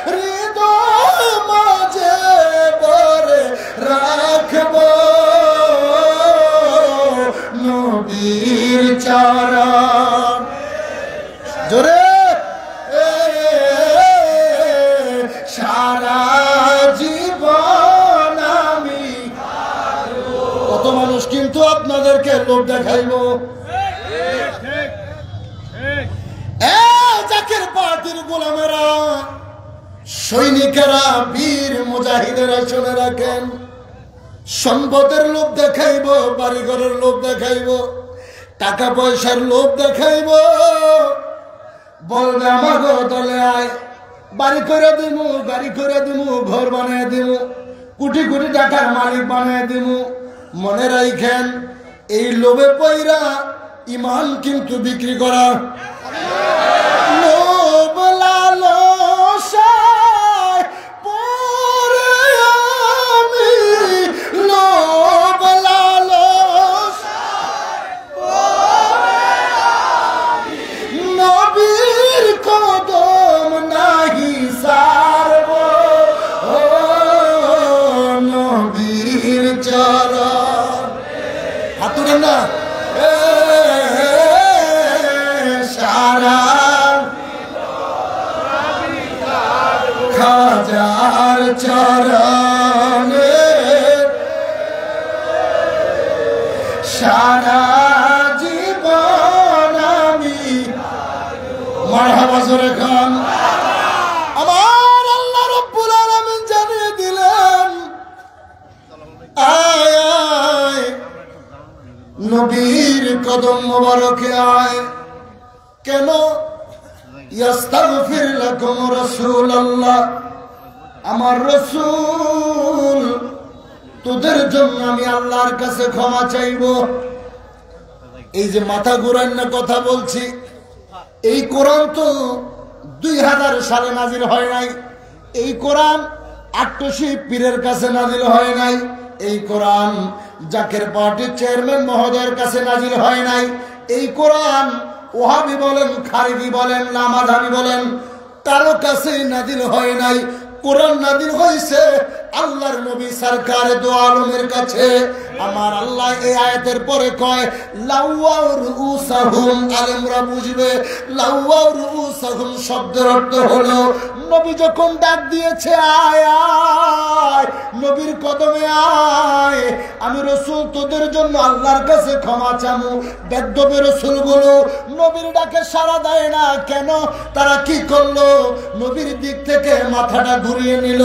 হৃদয় মাঝে ভরে রাখবো। নবীর চরণ জোরে সারা জীবন আমি। কত মানুষ কিন্তু আপনাদেরকে লোভ দেখাইব। জাকের পার্টির গোলামেরা, সৈনিকেরা, বীর মুজাহিদেরা শুনে রাখেন, সম্পদের লোভ দেখাইব, বাড়িঘরের লোভ দেখাইব, টাকা পয়সার লোভ দেখাইব, বলবে আমাগো দলে আয়, বাড়ি করে দিমু, গাড়ি করে দিমু, ঘর বানিয়ে দিমু, কোটি কোটি টাকার মালিক বানিয়ে দিমু। মনে রাখেন এই লোভে পয়রা ইমান কিন্তু বিক্রি করা। লোভ লালসায় পরে আমি, লোভ লালসায় পরে আমি, নবীর কদম নাহি সারব, ও নবীর চরণ। হাত তুলেন না। সারা খাজার চরণে সারা জীবন আমি। মারহাবা জোরে খান। আমার আল্লাহ রাব্বুল আলামিন জানিয়ে দিলেন, আয় আয় নবীর কদম মোবারকে আয়। কেন? ইস্তাগফির লাকুম রাসূলুল্লাহ, আমার রাসূল তোদের জন্য আমি আল্লাহর কাছে ক্ষমা চাইব। এই যে মাথা ঘুরান না কথা বলছি, এই কোরআন তো 2000 সালে নাজিল হয় নাই। এই কোরআন 88 পীরের কাছে নাজিল হয় নাই। এই কোরআন জাকের পার্টির চেয়ারম্যান মহোদয়ের কাছে নাজিল হয় নাই। এই কোরআন ওহাবি বলেন, খারিজি বলেন, লামাধাবি বলেন, কারো কাছে নাজিল হয় নাই। কোরআন নাজিল হয়েছে আল্লাহর নবী সরকার দো আলমের কাছে। আমার আল্লাহ এই আয়াতের পরে কয় লাওয়াউ রুউসাহুম, আলেমরা বুঝবে। লাওয়াউ রুউসাহুম শব্দের অর্থ হলো নবী যখন ডাক দিয়েছে আয় আয় নবীর কদমে আয়, আমি রাসূল তোদের জন্য আল্লাহর কাছে ক্ষমা চামু। বেদবে রাসূলগুলো নবীর ডাকে সাড়া দেয় না কেন? তারা কি করলো? নবীর দিক থেকে মাথাটা ঘুরিয়ে নিল।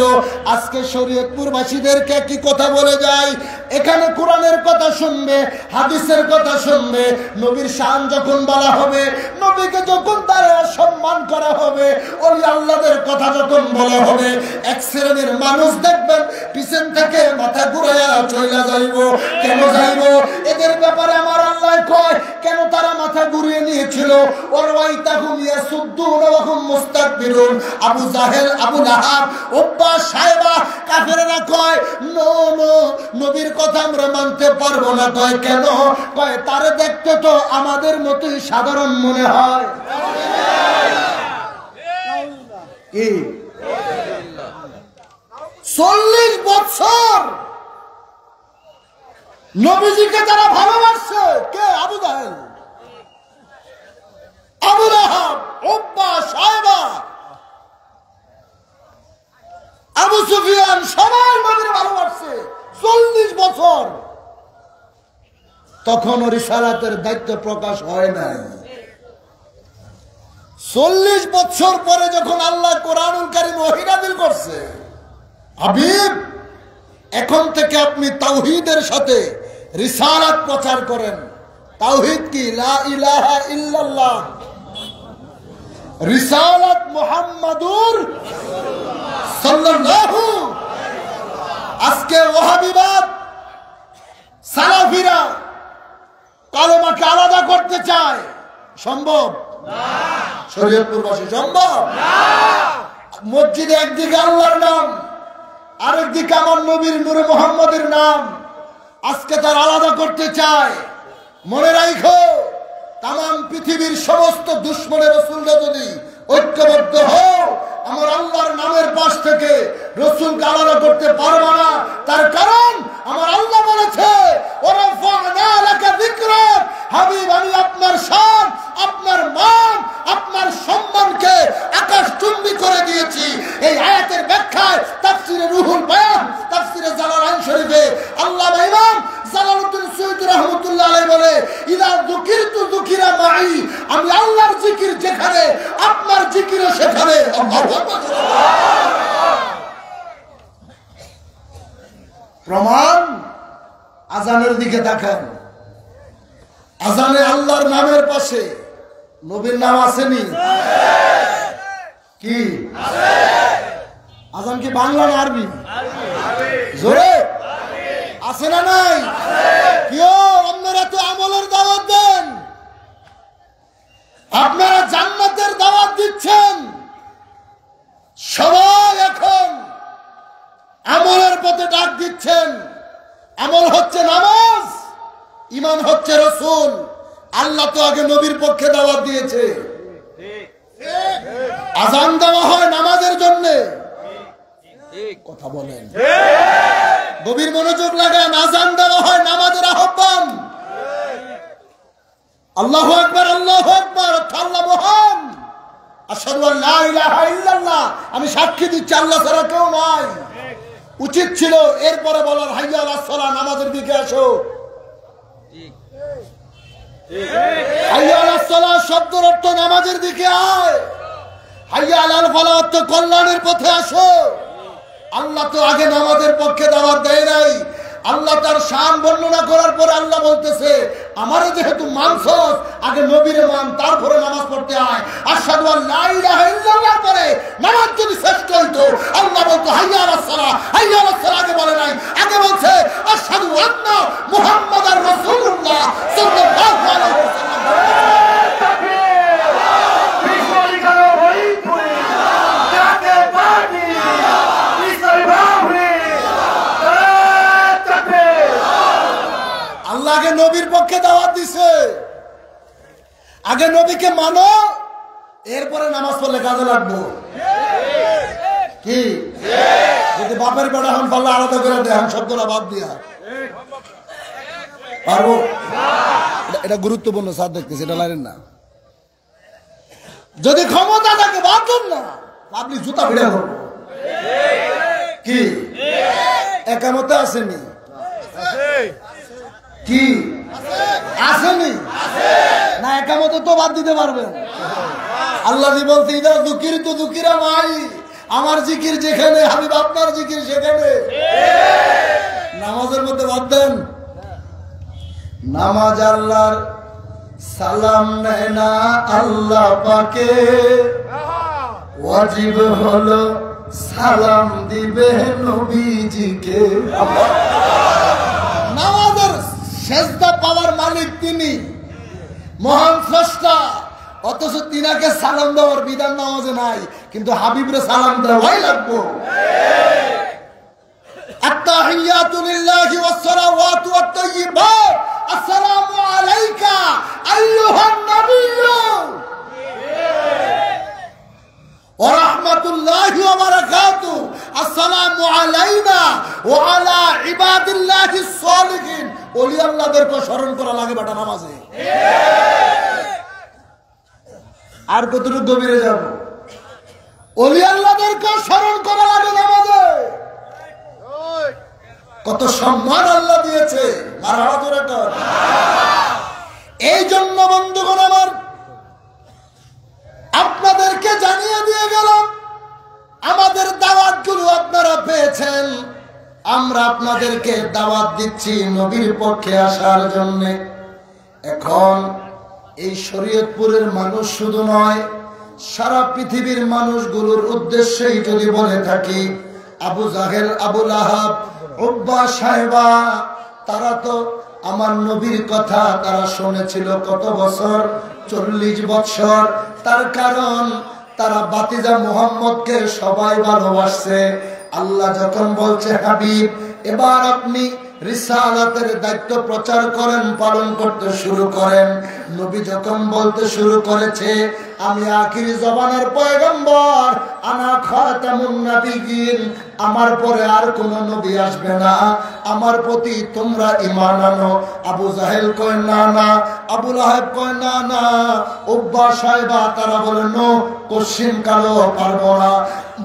আজকে শরীয়তপুরবাসীদেরকে কি কথা বলে যায়? এখানে কোরআনের কথা শুনবে, হাদিসের কথা শুনবে, নবীর শান যখন বলা হবে, নবীকে যখন তারা সম্মান করা হবে, ওই আল্লাহদের কথা যখন বলা হবে, এক শ্রেণীর মানুষ দেখবেন পিছন থেকে মাথা ঘুরাইয়া চলে যাইব। কেন যাইব? এদের ব্যাপারে আমার আল্লাহ কয় কেন তারা মাথা ঘুরিয়ে নিয়েছিল। ওয়াইতাহুম ইয়াসুদ্দুনা ওয়া হুম মুস্তাকবিরুন। আবু জাহেল, আবু লাহাব, উতবা, সায়বা কাফেররা কয় নো নো, নবীর কথা আমরা মানতে পারবো না। কয় কেন? কয় তারে দেখতে তো আমাদের মতোই সাধারণ মনে হয়। কি 40 বছর নবীজিকে যারা ভালোবাসছে, কে? আবু জাহেল, আবু লাহাব, উতবা, সায়বা। আবু সুফিয়ান সবাই নবীর ভালোবাসছে 40 বছর, তখন রিসালাতের দায়িত্ব প্রকাশ হয় নাই। 40 বছর পরে যখন আল্লাহ কোরআনুল কারীম ওহী নাযিল করছে, হাবিব এখন থেকে আপনি তাওহীদের সাথে রিসালাত প্রচার করেন। তাওহীদ কি? লা ইলাহা ইল্লাল্লাহ, রিসালাত মুহাম্মাদুর সাল্লাল্লাহু। আজকে ওয়াহাবিবাদ সালাফিরা কালেমাকে আলাদা করতে চায়, সম্ভব না? শরীয়তপুরবাসী সম্ভব না? মসজিদে একদিকে আল্লাহর নাম, আরেকদিকে আমার নবীর নূরে মুহাম্মদের নাম, আজকে তার আলাদা করতে চায়। মনে রাখো, তাম পৃথিবীর সমস্ত দুশ্মনের রাসূলরা যদি ঐক্যবদ্ধ হও, আমার আল্লাহর নামের পাশ থেকে রাসূলকে আলাদা করতে পারবে না। তার কারণ আমার আল্লাহ বলেছে, ওয়ারাফা'না লাকা যিকরাক, হাবিব আমি আপনার শান, আপনার মান, আপনার সম্মানকে আকাশচুম্বী করে দিয়েছি। এই আয়াতের ব্যাখ্যায় তাফসীরে রুহুল বায়ান, তাফসীরে জালালাইন শরীফে আল্লামা ইমাম জালালউদ্দিন সুয়ুতী রাহমাতুল্লাহ আলাইহি বলে, ইদা যুকিরতু যুকিরা মাই, আমি আল্লাহর জিকির যেখানে, আপনার জিকিরও সেখানে। আল্লাহু আকবার। প্রমাণ, আজানের দিকে তাকান। আজানে আল্লাহর নামের পাশে নবীর নাম আসেনি? কি আজান কি বাংলা না আরবি? জোরে আছে না নাই? কেউ আপনারা তো আমলের দাওয়াত দেন, আপনারা জান্নাতের দাওয়াত দিচ্ছেন। সবাই এখন আমলের পথে ডাক দিচ্ছেন। আমল হচ্ছে নামাজ, ঈমান হচ্ছে রাসূল। আল্লাহ তো আগে নবীর পক্ষে দাওয়াত দিয়েছে। আযান দেওয়া হয় নামাজের জন্য, কথা বলেন, গভীর মনোযোগ লাগান। আযান দেওয়া হয় নামাজের আহ্বান। আল্লাহু আকবার, আল্লাহু আকবার, আল্লাহ মহান, আশহাদু আল্লা ইলাহা ইল্লাল্লাহ, আমি সাক্ষী দিচ্ছি আল্লাহ ছাড়া কেউ নাই। উচিত ছিল এরপরে বলার, হাইয়া আলাস সালাহ, নামাজের দিকে আসো। হাইয়া আলাস সালাহ শব্দের অর্থ নামাজের দিকে আয়। হাইয়া আলাল ফালাহ অর্থ কল্যাণের পথে আসো। আল্লাহ তো আগে নামাজের পক্ষে দাওয়াত দেয় নাই। আল্লাহ তার শান বর্ণনা করার পরে আল্লাহ বলতেছে, আমারে যেহেতু মানছস, আগে নবীরে মান, তারপরে নামাজ পড়তে আয়। আশহাদু আল্লা ইলাহা ইল্লাল্লাহর পরে নামাজ যদি শ্রেষ্ঠ হইতো, আল্লাহ বলতো হাইয়া আলাস সালাহ, হাইয়া আলাস সালাহ আগে বলে নাই, আগে বলছে আশহাদু আন্না মুহাম্মাদার রাসূলুল্লাহ সাল্লাল্লাহু আলাইহি ওয়াসাল্লাম। আগে নবীর পক্ষে দাওয়াত দিছে, আগে নবীকে মানো, এরপরে নামাজ পড়লে কাজে লাগবো। কি যদি বাপের বেড়া হন পাল্লা আলাদা করে দেয়, শব্দটা বাদ দিয়া পারবো? এটা গুরুত্বপূর্ণ, স্যার দেখতেছি, এটা লাইন না। যদি ক্ষমতা থাকে বাঁধুন না, আপনি জুতা ভিড়ে করবো। কি একামতে আসেনি? কি আসেনি না? একামতে তো বাদ দিতে পারবেন। আল্লাহ বলতে, ইদা যুকিরতু যুকিরা মাই, আমার জিকির যেখানে, হাবিব আপনার জিকির সেখানে। নামাজের মধ্যে বাদ দেন। নামাজ আল্লাহর সালাম নেয় না আল্লাহ পাকে, ওয়াজিব হলো সালাম দিবে নবীজিকে। নামাজের সেজদা পাওয়ার মালিক তিনি, মহান স্রষ্টা, অথচ তিনাকে সালাম দেওয়ার বিধান নামাজে নাই, কিন্তু হাবিবরে সালাম দেওয়াই লাগবো। আত্তাহিয়াতু লিল্লাহি ওয়াস সালাওয়াতু ওয়াত তাইয়্যিবাত, আসসালামু আলাইকা আইয়ুহান নাবিয়্যু ওয়া রাহমাতুল্লাহি ওয়া বারাকাতুহু, আসসালামু আলাইনা ওয়া আলা ইবাদিল্লাহিস সালিহিন। ওলি আল্লাহদেরকে স্মরণ করা লাগে বেটা নামাজে। আর কতটুকু গভীরে যাব? ওলি আল্লাহদেরকে স্মরণ করা লাগে নামাজে। কত সম্মান আল্লাহ দিয়েছে। এই জন্য বন্ধুগণ আমার আপনাদেরকে জানিয়ে দিয়ে গেলাম, আমাদের দাওয়াতগুলো আপনারা পেয়েছেন, আমরা আপনাদেরকে দাওয়াত দিচ্ছি নবীর পক্ষে আসার জন্য। এখন এই শরীয়তপুরের মানুষ শুধু নয়, সারা পৃথিবীর মানুষগুলোর উদ্দেশ্যেই যদি বলে থাকি, আবু জাহেল, আবু লাহাব, উব্বা, সাহেবা, তারা তো আমার নবীর কথা তারা শুনেছিল কত বছর, 40 বছর। তার কারণ তারা বাতিজা মুহাম্মদকে সবাই ভালোবাসছে। আল্লাহ যখন বলছে হাবিব এবার আপনি রিসালাতের দায়িত্ব প্রচার করেন, পালন করতে শুরু করেন, নবী যখন বলতে শুরু করেছে আমি আখিরি জবানের পয়গম্বর, আনা খাতামুন নবিয়্যিন, আমার পরে আর কোন নবী আসবে না, আমার প্রতি তোমরা ঈমান আনো। আবু জাহেল কয় না না, আবু লাহাব কয় না না, উব্বা, সাহেবা তারা বলে নো, কোশ্চিন কালো পারবো না।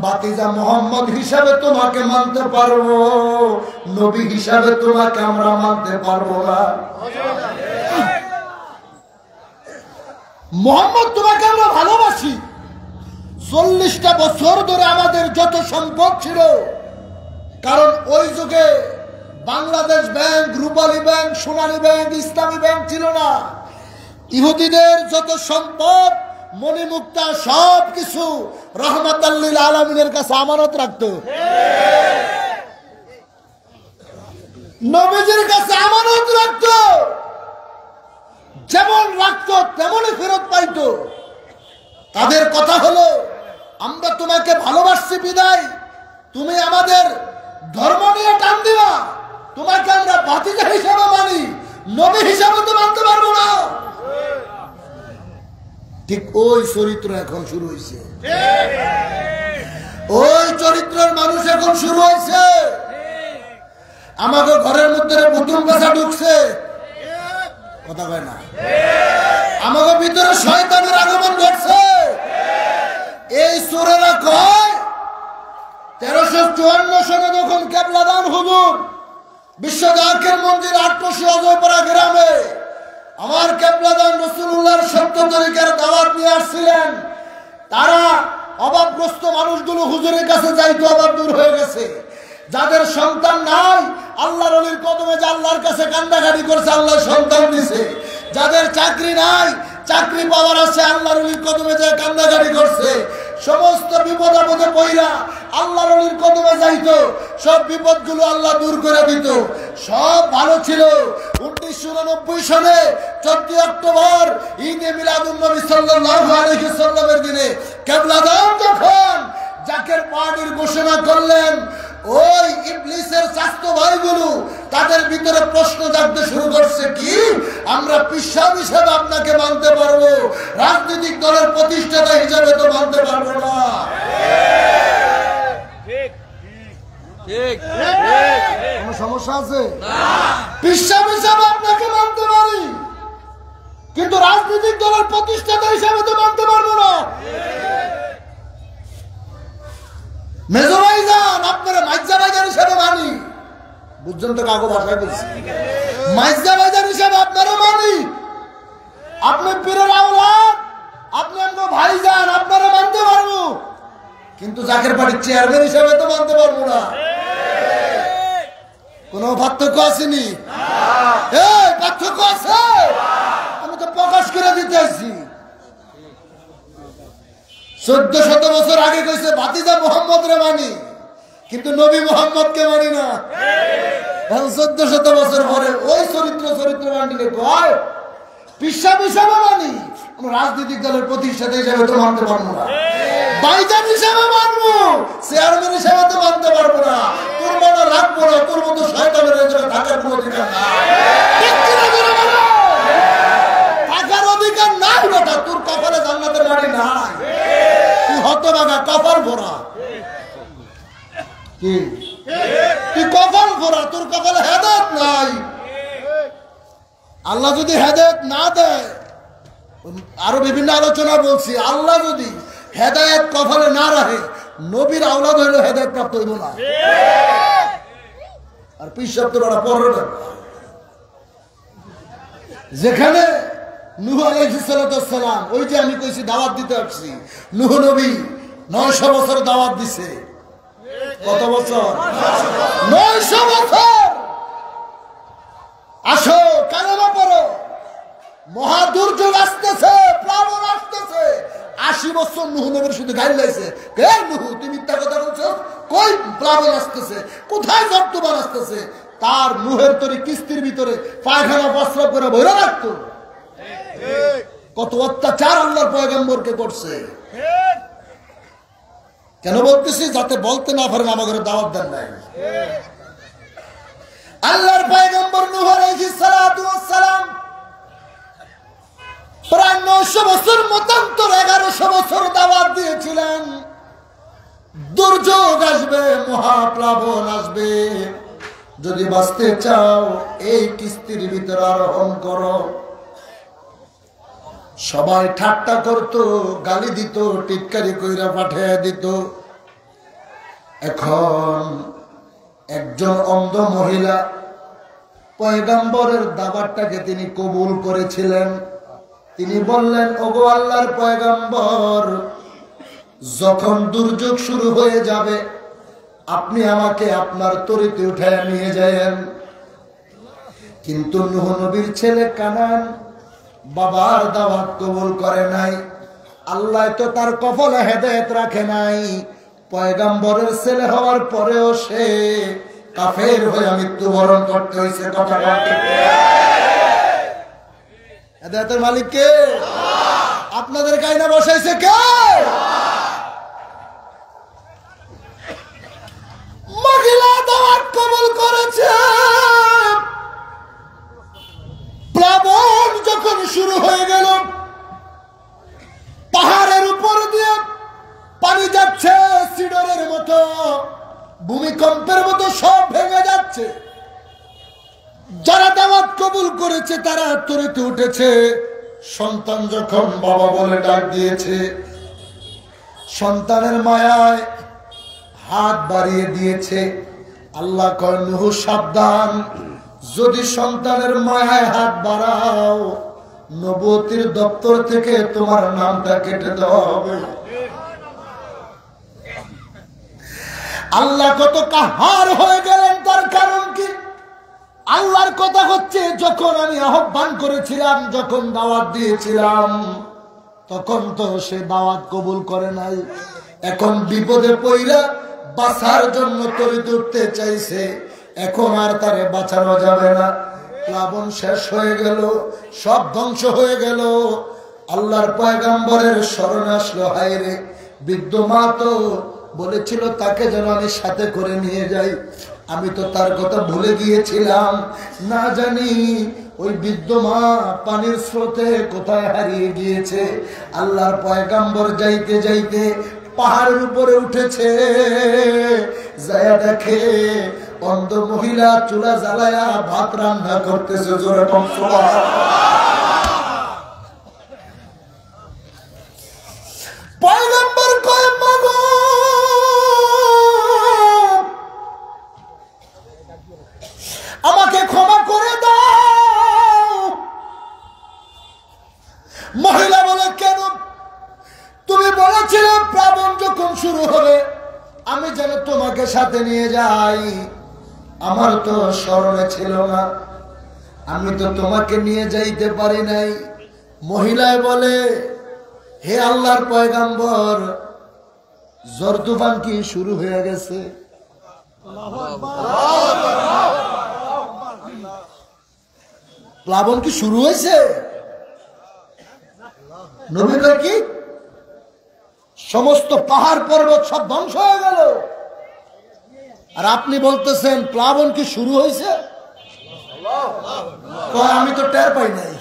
বাতিজা মোহাম্মদ হিসাবে তোমাকে মানতে পারবো, নবী হিসাবে তোমাকে আমরা মানতে পারবো না। মোহাম্মদ তোমাকে আমরা ভালোবাসি। 40টা বছর ধরে আমাদের যত সম্পদ ছিল, কারণ ওই যুগে বাংলাদেশ ব্যাংক, রূপালী ব্যাংক, সোনালী ব্যাংক, ইসলামী ব্যাংক ছিল না। ইহুদিদের যত সম্পদ, মণিমুক্তা, সব কিছু রহমাতাল লিল আলামিনের কাছে আমানত রাখতো, নবীজির কাছে আমানত রাখতো। যেমন রাখতো তেমনই ফেরত পাইতো। তাদের কথা হলো আমরা তোমাকে ভালোবাসছি বিদায় তুমি আমাদের ধর্ম নিয়ে টান দিবা, তোমাকে আমরা বাতিজা হিসাবে মানি, নবী হিসাবে তো মানতে পারবো না। ঠিক ওই চরিত্র এখন শুরু হয়েছে, ওই চরিত্রের মানুষ এখন শুরু হয়েছে। আমাকে ঘরের মধ্যে প্রথম কথা ঢুকছে, কথা কয় না, আমাকে ভিতরে শয়তানের আগমন ঘটছে। এই চোরেরা কয় 1354 সনে যখন কেবলাদান হুজুর বিশ্ব জাকের মন্দির ৮০০ অজয়পাড়া গ্রামে আমার কেবলাদান রাসূলুল্লাহর সত্য তরিকার দাওয়াত নিয়ে আসছিলেন, তারা অভাবগ্রস্ত মানুষগুলো হুজুরের কাছে যাইতো, অভাব দূর হয়ে গেছে। যাদের সন্তান নাই আল্লাহর ওলির কদমে যে আল্লাহর কাছে কান্দাকাটি করছে, আল্লাহ সন্তান দিছে। যাদের চাকরি নাই, চাকরি পাওয়ার আছে, আল্লাহর ওলির কদমে যে কান্দাকাটি করছে। সমস্ত বিপদ আপদে পইরা আল্লাহর ওলির কদমে যাইতো, সব বিপদগুলো আল্লাহ দূর করে দিত, সব ভালো ছিল। 1989 সনে 14 অক্টোবর ঈদে মিলাদুন নবী সাল্লাল্লাহু আলাইহি সাল্লামের দিনে কেবলাদান যখন জাকের পার্টির ঘোষণা করলেন, ওই ইবলিসের স্বাস্থ্য ভাইগুলো তাদের ভিতরে প্রশ্ন জাগতে শুরু করছে, কি আমরা পিশাব হিসেবে আপনাকে মানতে পারবো, রাজনৈতিক দলের প্রতিষ্ঠাতা হিসেবে তো মানতে পারবো না। কোনো সমস্যা আছে? পিশাব হিসেবে আপনাকে মানতে পারি, কিন্তু রাজনৈতিক দলের প্রতিষ্ঠাতা হিসেবে তো মানতে পারবো না। মেজরাইজান আপনারা মাইজা ভাইজান হিসেবে মানি, বুঝছেন তো কাগো ভাষায় বলছি, মাইজা ভাইজান হিসেবে আপনারা মানি। আপনি পীরের আওলাদ, আপনি আমাকে ভাইজান, আপনারা মানতে পারবো, কিন্তু জাকের পার্টির চেয়ারম্যান হিসেবে তো মানতে পারবো না। কোনো পার্থক্য আসেনি? এই পার্থক্য আছে, আমি তো প্রকাশ করে দিতে আসছি। 1400 বছর আগে কইছে ভাতিজা মোহাম্মদ রে মানি, কিন্তু নবী মোহাম্মদকে মানি না। 1400 বছর পরে ওই চরিত্র মানলে কয় পিশাব হিসাবে মানি, আমরা রাজনৈতিক দলের প্রতিষ্ঠাতা হিসাবে তো মানতে পারবো না, ভাইজান হিসাবে মানবো, চেয়ারম্যান হিসাবে তো মানতে পারবো না। তোর মনে রাখবো না, তোর মতো শয়তানের এজন্য থাকার কোনো অধিকার নাই, থাকার অধিকার নাই বেটা, তোর কপালে জান্নাতের বাড়ি নাই, তুই হতভাগা কপাল ভরা, কি তুই কপাল ভরা, তোর কপালে হেদায়েত নাই। আল্লাহ যদি হেদায়েত না দেয়, আরো বিভিন্ন আলোচনা বলছি, আল্লাহ যদি হেদায়েত কপালে না রাখে, নবীর আওলাদ হইলে হেদায়েত প্রাপ্ত হইব না। আর পিসাব তো বড় পরোটা। যেখানে নূহ আলাইহিস সালাম, ওই যে আমি কইছি দাওয়াত দিতে আসছি, নূহ নবী 900 বছর দাওয়াত দিছে। কত বছর? 900 বছর। আসো কালেমা পড়ো, মহা দুর্যোগ আসতেছে, প্লাবন আসতেছে। 80 বছর নূহ নবীর শুধু গাইল লাইছে, কে নূহ তুই মিথ্যা কথা বলছো, কই প্লাবন আসতেছে, কোথায় জব্দবান আসতেছে। তার নূহের তরি কিস্তির ভিতরে পায়খানা প্রস্রাব করে ভরে রাখতো। কত অত্যাচার আল্লাহর পয়গম্বরকে করছে। কেন বলতেছি? যাতে বলতে না পারেন আমাদের দাওয়াত দেন নাই। আল্লাহর পয়গম্বর নূহ আলাইহিস সালাতু ওয়াস সালাম প্রায় 900 বছর মতান্তর 1100 বছর দাওয়াত দিয়েছিলেন। দুর্যোগ আসবে, মহাপ্লাবন আসবে, যদি বাঁচতে চাও এই কিস্তির ভিতরে আরোহণ করো। সবাই ঠাট্টা করত, গালি দিত, টিটকারি কইরা পাঠিয়ে দিত। এখন একজন অন্ধ মহিলা পয়গম্বরের দাওয়াতটাকে তিনি কবুল করেছিলেন। তিনি বললেন, ওগো আল্লাহর পয়গম্বর, যখন দুর্যোগ শুরু হয়ে যাবে আপনি আমাকে আপনার তরিতে উঠায় নিয়ে যায়েন। কিন্তু নূহ নবীর ছেলে কানান বাবার দাওয়াত কবুল করে নাই। আল্লাহ তো তার কপালে হেদায়েত রাখে নাই। পয়গম্বরের ছেলে হওয়ার পরেও সে কাফের হয়ে মৃত্যুবরণ করতে হয়েছে। কথা বলতে হেদায়েতের মালিক কে? আপনাদের কায়না বসাইছে কে? মহিলা দাওয়াত কবুল করেছে। প্লাবন যখন শুরু হয়ে গেল, পাহাড়ের উপর দিয়ে পানি যাচ্ছে সিডরের মতো, ভূমিকম্পের মতো সব ভেঙে যাচ্ছে। যারা দাওয়াত কবুল করেছে তারা তরিতে উঠেছে। সন্তান যখন বাবা বলে ডাক দিয়েছে, সন্তানের মায়ায় হাত বাড়িয়ে দিয়েছে। আল্লাহ কয়, নূহ সাবধান, যদি সন্তানের মায়ায় হাত বাড়াও নবুয়তির দপ্তর থেকে তোমার নামটা কেটে দেওয়া হবে। আল্লাহ কত কাহার হয়ে গেলেন, তার কারণ কি? আল্লাহর কথা হচ্ছে, যখন আমি আহ্বান করেছিলাম, যখন দাওয়াত দিয়েছিলাম, তখন তো সে দাওয়াত কবুল করে নাই। এখন বিপদে পইরা বাঁচার জন্য তরিতে উঠতে চাইছে, এখন আর তারে বাঁচানো যাবে না। প্লাবন শেষ হয়ে গেল, সব ধ্বংস হয়ে গেল। আল্লাহর পয়গম্বরের স্মরণ আসলো, হায় রে, বৃদ্ধ মা তো বলেছিল তাকে যেন আমি সাথে করে নিয়ে যাই, আমি তো তার কথা ভুলে গিয়েছিলাম। না জানি ওই বৃদ্ধ মা পানির স্রোতে কোথায় হারিয়ে গিয়েছে। আল্লাহর পয়গম্বর যাইতে যাইতে পাহাড়ের উপরে উঠেছে, যায় দেখে অন্ধ মহিলা চুলা জ্বালায়া ভাত রান্না করতেছে। জোরে কম পয়গম্বর কয়, মাগো আমাকে ক্ষমা করে দাও। মহিলা বলে, কেন? তুমি বলেছিলে প্লাবন যখন শুরু হবে আমি যেন তোমাকে সাথে নিয়ে যাই, আমার তো স্মরণে ছিল না, আমি তো তোমাকে নিয়ে যাইতে পারি নাই। মহিলায় বলে, হে আল্লাহর পয়গম্বর, ঝড় তুফান কি শুরু হয়ে গেছে? প্লাবন কি শুরু হয়েছে? নবী কয় কি? সমস্ত পাহাড় পর্বত সব ধ্বংস হয়ে গেল, আর আপনি বলতেছেন প্লাবন কি শুরু হয়েছে? আমি তো টের পাই নাই।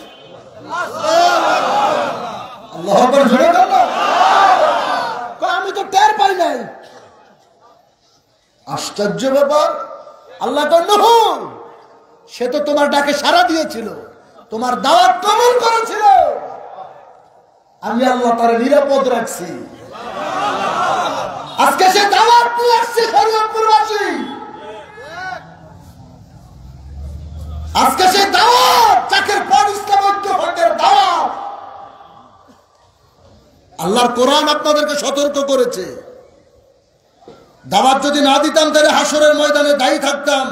আল্লাহু আকবার, জোরে বলো। আমি তো টের পাই নাই। আশ্চর্য ব্যাপার। আল্লাহ কয়, নূহ, সে তো তোমার ডাকে সাড়া দিয়েছিল, তোমার দাওয়াত কবুল করেছিল, আমি আল্লাহ তার নিরাপদ রাখছি। আজকে সে দাওয়াত নিয়ে আসছে শরীয়তপুরবাসী। আজকে সেই দাওয়াত জাকের পার্টি ইসলাম ঐক্য ফ্রন্টের দাওয়াত। আল্লাহর কোরআন আপনাদেরকে সতর্ক করেছে, দাওয়াত যদি না দিতাম তাহলে হাসরের ময়দানে দায়ী থাকতাম।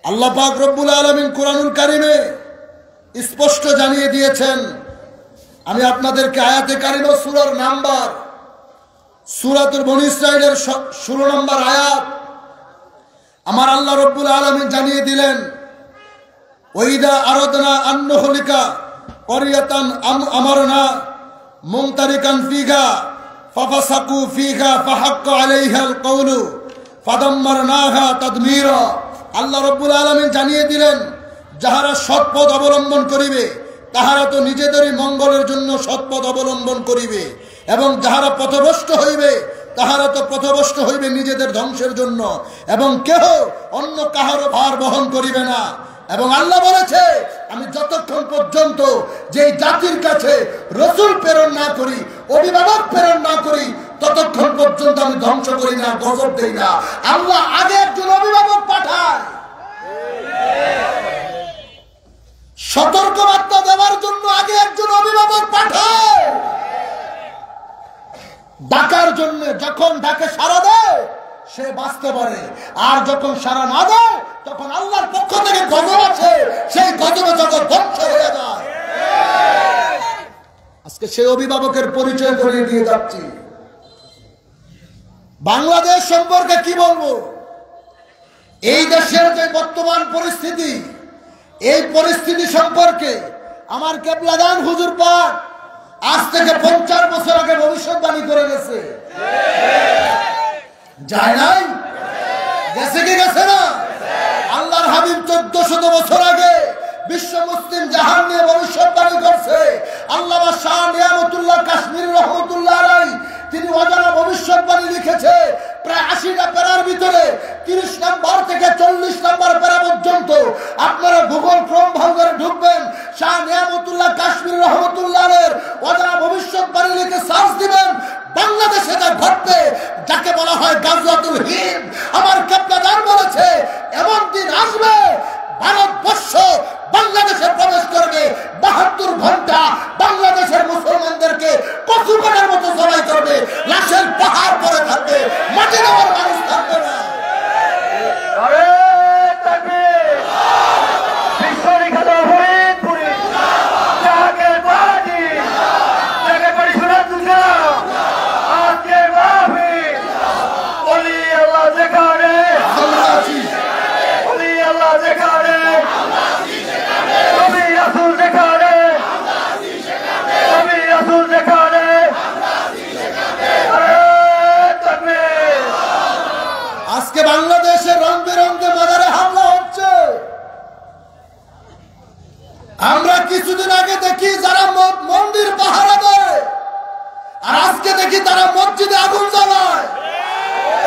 আল্লাহ পাক রব্বুল আলামিন কোরআনুল কারিমে স্পষ্ট জানিয়ে দিয়েছেন। আমি আপনাদেরকে আয়াতে কারিমা সূরার নাম্বার, সূরাতুল বনী ইসরাঈলের 16 নম্বর আয়াত আমার আল্লাহ রব্বুল আলামিন জানিয়ে দিলেন, ওয়াইদা আরাদনা আন নুহলিকা ক্বরিয়াতান আমারনা মুমতারিকান ফিহা ফাফাসাকু ফিহা ফাহাক্কা আলাইহাল কওলু ফাদাম্মারনাহা তাদমীরা। আল্লাহ রব্বুল আলামিন জানিয়ে দিলেন, যাহারা সৎপথ অবলম্বন করিবে তাহারা তো নিজেদেরই মঙ্গলের জন্য সৎপথ অবলম্বন করিবে, এবং যাহারা পথভ্রষ্ট হইবে তাহারা তো পথভ্রষ্ট হইবে নিজেদের ধ্বংসের জন্য, এবং কেহ অন্য কাহারও ভার বহন করিবে না। এবং আল্লাহ বলেছে, আমি যতক্ষণ পর্যন্ত যেই জাতির কাছে রাসূল প্রেরণ না করি, অভিভাবক প্রেরণ না করি, ততক্ষণ পর্যন্ত আমি ধ্বংস করি না, গজব দেই না। আল্লাহ আগে একজন অভিভাবক পাঠায় সতর্কবার্তা দেওয়ার জন্য, আগে একজন অভিভাবক পাঠায় ডাকার জন্য। যখন ডাকে সাড়া দেয় সে বাঁচতে পারে, আর যখন সাড়া না দেয় তখন আল্লাহর পক্ষ থেকে গজব আছে, সেই গজবে জগৎ ধ্বংস হয়ে যায়। আজকে সেই অভিভাবকের পরিচয় করিয়ে দিয়ে যাচ্ছি। বাংলাদেশ সম্পর্কে কি বলবো? এই দেশের যে বর্তমান পরিস্থিতি, এই পরিস্থিতি সম্পর্কে আমার কেবলাদান হুজুর পাক আজ থেকে 50 বছর আগে ভবিষ্যৎবাণী করে গেছে। যায় নাই? গেছে কি গেছে না? আল্লাহর হাবিব 1400 বছর আগে বিশ্ব মুসলিম জাহান নিয়ে ভবিষ্যৎবাণী করছে। আল্লামা শাহ নিয়ামতুল্লাহ কাশ্মীরি রহমতুল্লাহ আলাইহি তিনি অজানা ভবিষ্যৎবাণী লিখেছে। প্রায় 80টা প্যারার ভিতরে 30 নম্বর থেকে 40 নম্বর প্যারা পর্যন্ত আপনারা গুগল ক্রোম ব্রাউজারে ঢুকবেন, শাহ নিয়ামতুল্লাহ কাশ্মীরি রহমতুল্লাহ আলাইহির অজানা ভবিষ্যৎবাণী লিখে সার্চ দিবেন, বাংলাদেশে যা ঘটবে, যাকে বলা হয় গাজওয়াতুল হিন্দ, আমার কেবলাদার বলেছে এমন দিন আসবে ভারতবর্ষ বাংলাদেশে প্রবেশ করবে, 72 ঘন্টা বাংলাদেশের মুসলমানদেরকে কচুকাটার মতো জবাই করবে, লাশের পাহাড় পরে থাকবে, মাটি দেওয়ার মানুষ থাকবে না। আজকে বাংলাদেশে রং বেরঙে মাজারে হামলা হচ্ছে। আমরা কিছুদিন আগে দেখি যারা মন্দির পাহারা দেয়, আর আজকে দেখি তারা মসজিদে আগুন জ্বালায়।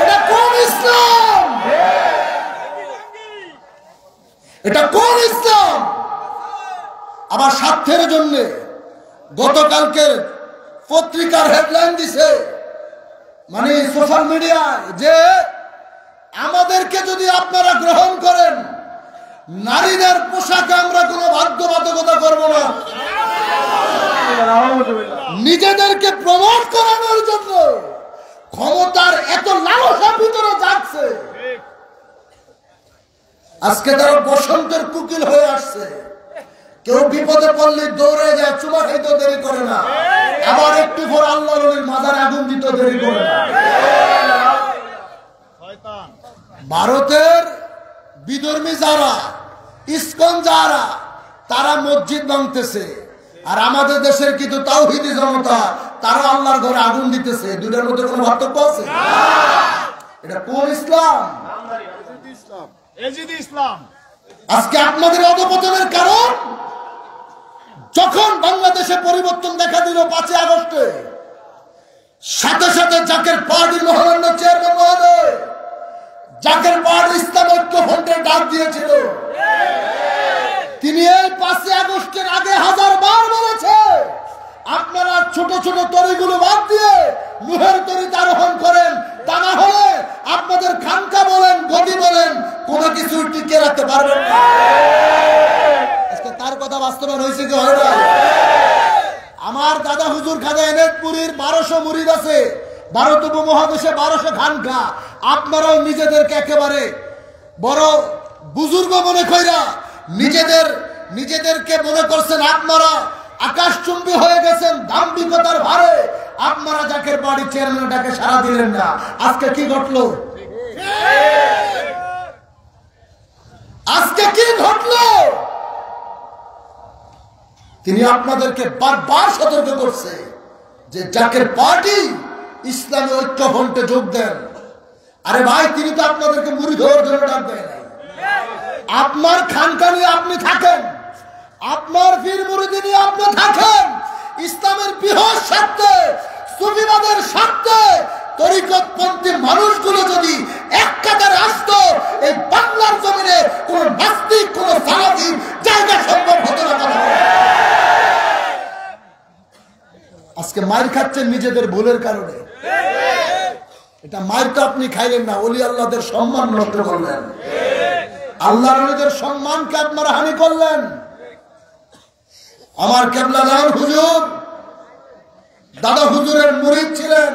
এটা কোন ইসলাম? এটা কোন ইসলাম? আবার স্বার্থের জন্য গতকালকে পত্রিকার হেডলাইন দিছে, মানে সোশ্যাল মিডিয়ায়, যে আমাদেরকে যদি আপনারা গ্রহণ করেন, নারীদের পোশাকে আমরা কোনো বাধ্যবাধকতা করব না। নিজেদেরকে প্রমোট করানোর জন্য ক্ষমতার এত লালসা ভিতরে যাচ্ছে, আজকে তারা বসন্তের কুকিল হয়ে আসছে। কেউ বিপদে পড়লে দৌড়ে যায়, চুমা খাইতে দেরি করে না, আবার একটু পর আল্লাহ নবীর মাজারে আগুন দিতে দেরি করে না। ভারতের বিধর্মী যারা, ইসকন যারা, তারা মসজিদ ভাঙতেছে, আর আমাদের দেশের কিন্তু তাওহীদি জনতা তারা আল্লাহর ঘরে আগুন দিতেছে। দুইটার মধ্যে কোনো পার্থক্য আছে? এটা কোন ইসলাম? আজকে আপনাদের অধপতনের কারণ, যখন বাংলাদেশে পরিবর্তন দেখা দিল 5 আগস্টে, সাথে সাথে জাকের পার্টির মহামান্য চেয়ারম্যান মহোদয় জাকের পার্টি ইসলাম ঐক্য ফ্রন্টের ডাক দিয়েছিল। তিনি এই 5 আগস্টের আগে 1000 বার বলেছে, আপনারা ছোট ছোট তরিগুলো বাদ দিয়ে নুহের তরিতে আরোহণ করেন, তা না হলে আপনাদের খানকা বলেন, গদি বলেন, কোনো কিছু টিকে রাখতে পারবেন না। আজকে তার কথা বাস্তবায়ন হয়েছে কি হয় না? আমার দাদা হুজুর খাজা এনায়েতপুরীর 1200 মুরিদ আছে, ভারত উপমহাদেশে 1200 খানকা। আপনারাও নিজেদেরকে একেবারে বড় বুজুর্গ মনে কইরা নিজেদেরকে মনে করছেন আপনারা আকাশচুম্বী হয়ে গেছেন দাম্ভিকতার ভারে। আপনারা জাকের বাড়ি চেয়ারম্যানটাকে সাড়া দিলেন না। আজকে কি ঘটলো? আজকে কি ঘটলো? তিনি আপনাদেরকে বারবার সতর্ক করছে যে জাকের পার্টি ইসলামী ঐক্য ফ্রন্টে যোগ দেন। আরে ভাই, তিনি তো আপনাদেরকে মুরিদ হওয়ার জন্য ডাক দেয় নাই। আপনার খানকা নিয়ে আপনি থাকেন, আপনার পীর মুরিদি নিয়ে আপনি থাকেন। ইসলামের বৃহৎ স্বার্থে, সুফিবাদের স্বার্থে তরিকতপন্থী মানুষগুলো যদি এক কাতারে আসতো, এই বাংলার জমিনে কোন নাস্তিক, কোন সালাফির জায়গা সম্ভব হতো না। আজকে মায়ের খাচ্ছেন নিজেদের ভুলের কারণে। এটা মায়ের তো আপনি খাইলেন না, ওলি আল্লাহদের সম্মান নষ্ট করলেন, আল্লাহর ওলিদের সম্মানকে আপনারা হানি করলেন। আমার কেবলা লাল হুজুর দাদা হুজুরের মুরিদ ছিলেন।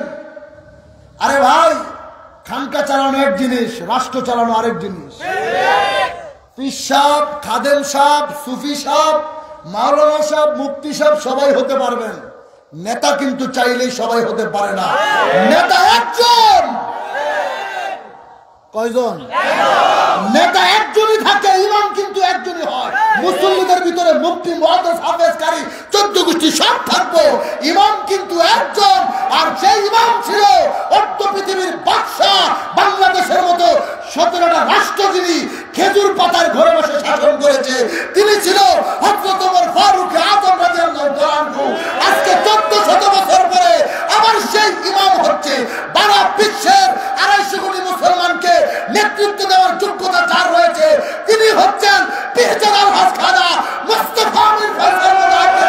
আরে ভাই, খানকা চালানো এক জিনিস, রাষ্ট্র চালানো আরেক জিনিস। পীর সাহেব, খাদেম সাহেব, সুফি সাহেব, মাওলানা সাহেব, মুফতি সাহেব সবাই হতে পারবেন, নেতা কিন্তু চাইলেই সবাই হতে পারে না। নেতা একজন। কয়জন? নেতা একজনই থাকে, ইমাম কিন্তু একজনই হয়। মুসল্লিদের ভিতরে মুফতি, মুহাদ্দিস, হাফেজ, কারি 14 গোষ্ঠী সব থাকবো, ইমাম কিন্তু একজন। আর সেই ইমাম ছিল অর্ধ পৃথিবীর বাদশা, বাংলাদেশের মতো 17টা রাষ্ট্র যিনি খেজুর পাতার ঘরে বসে শাসন করেছে, তিনি ছিল হযরত ওমর ফারুক আযম রাদিয়াল্লাহু তাআলা আনহু। আজকে 1400 বছর পরে আবার সেই ইমাম হচ্ছে। সারা বিশ্বের 250 কোটি মুসলমানকে নেতৃত্ব দেওয়ার যোগ্যতা যার রয়েছে, তিনি হচ্ছেন পীরজাদা আলহাজ খাজা মুস্তাফা মির ফয়সাল মুজাহিদ।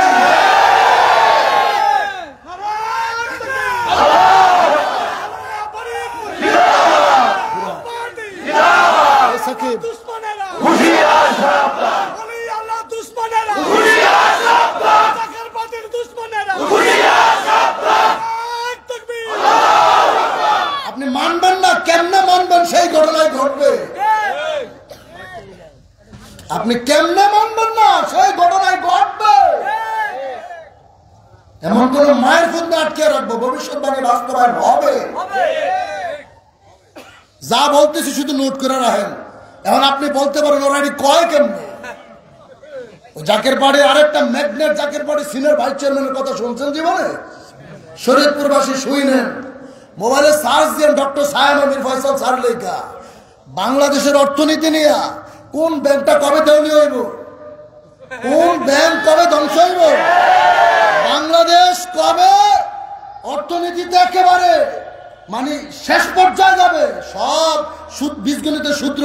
আপনি মানবেন না, কেমনে মানবেন? সেই ঘটনায় ঘটবে। আপনি কেমনে মানবেন না? সেই ঘটনায় ঘটবে। এমন কোন মায়ের ফুটে আটকে রাখবো, ভবিষ্যৎবাণী বাস্তবায়ন হবে। যা বলতেছি শুধু নোট করে রাখেন। এখন আপনি বলতে পারেন ওরা কয় কেমনে? জাকের বাড়ি আরেকটা ম্যাগনেট জাকের বাড়ি সিনিয়র ভাইস চেয়ারম্যানের কথা শুনছেন জীবনে? শরীয়তপুরবাসী শুইনেন, মোবাইলে সার্চ দেন ডক্টর সায়েম মির ফয়সাল স্যার লেখা বাংলাদেশের অর্থনীতি নিয়ে কোন ব্যাংকটা কবে দেউলিয়া হইব, কোন ব্যাংক কবে ধ্বংস হইব, বাংলাদেশ কবে অর্থনীতিতে একেবারে মানে শেষ পর্যায়ে যাবে। সব বীজগণিতের সূত্র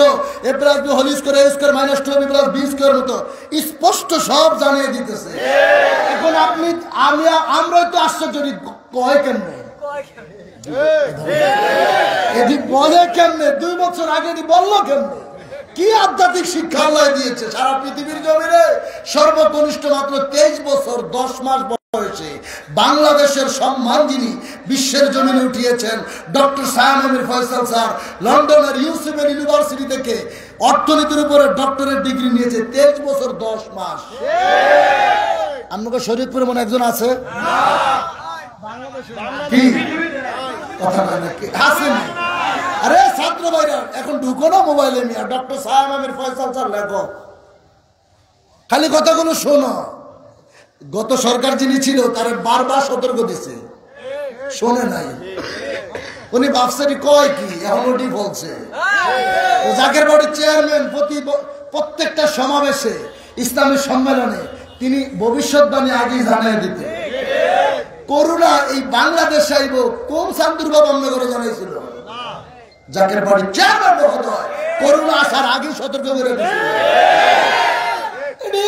a + b whole square a square - 2b + b square মতো স্পষ্ট সব জানিয়ে দিতেছে। এখন আপনি আমরাই তো আশ্চর্য, কয় কেমনে এটি বলে কেমনে? 2 বছর আগে এটি বললো কেমনে? কি আধ্যাত্মিক শিক্ষা আল্লাহ দিয়েছে সারা পৃথিবীর জমিনে? সর্বকনিষ্ঠ মাত্র 23 বছর 10 মাস বয়সে বাংলাদেশের সম্মান যিনি বিশ্বের জমিনে উঠিয়েছেন, ডক্টর সায়েম মির ফয়সাল স্যার লন্ডনের ইউসিএম ইউনিভার্সিটি থেকে অর্থনীতির উপরে ডক্টরেট ডিগ্রি নিয়েছে। 23 বছর 10 মাস। আপনাকে শরীয়তপুরে মনে একজন আছে? কি কথা নাকি আসেন? আরে ছাত্র ভাইরা এখন ঢুকো না মোবাইলে নিয়ে, ডক্টর সায়েম মির ফয়সাল স্যার লেখো, খালি কথাগুলো শোনো। গত সরকার যিনি ছিল তারে বারবার সতর্ক দিছে, শোনে নাই। উনি ভাবছেন কয় কি, এখন ওটি বলছে। জাকের বাড়ির চেয়ারম্যান প্রত্যেকটা সমাবেশে, ইসলামী সম্মেলনে তিনি ভবিষ্যৎবাণী আগেই জানিয়ে দিতে। করোনা এই বাংলাদেশে আইব কোন সান্দুর্ভাব অন্য করে জানাইছিল? জাকের বাড়ির চেয়ারম্যান করোনা আসার আগেই সতর্ক করে দিয়েছিল।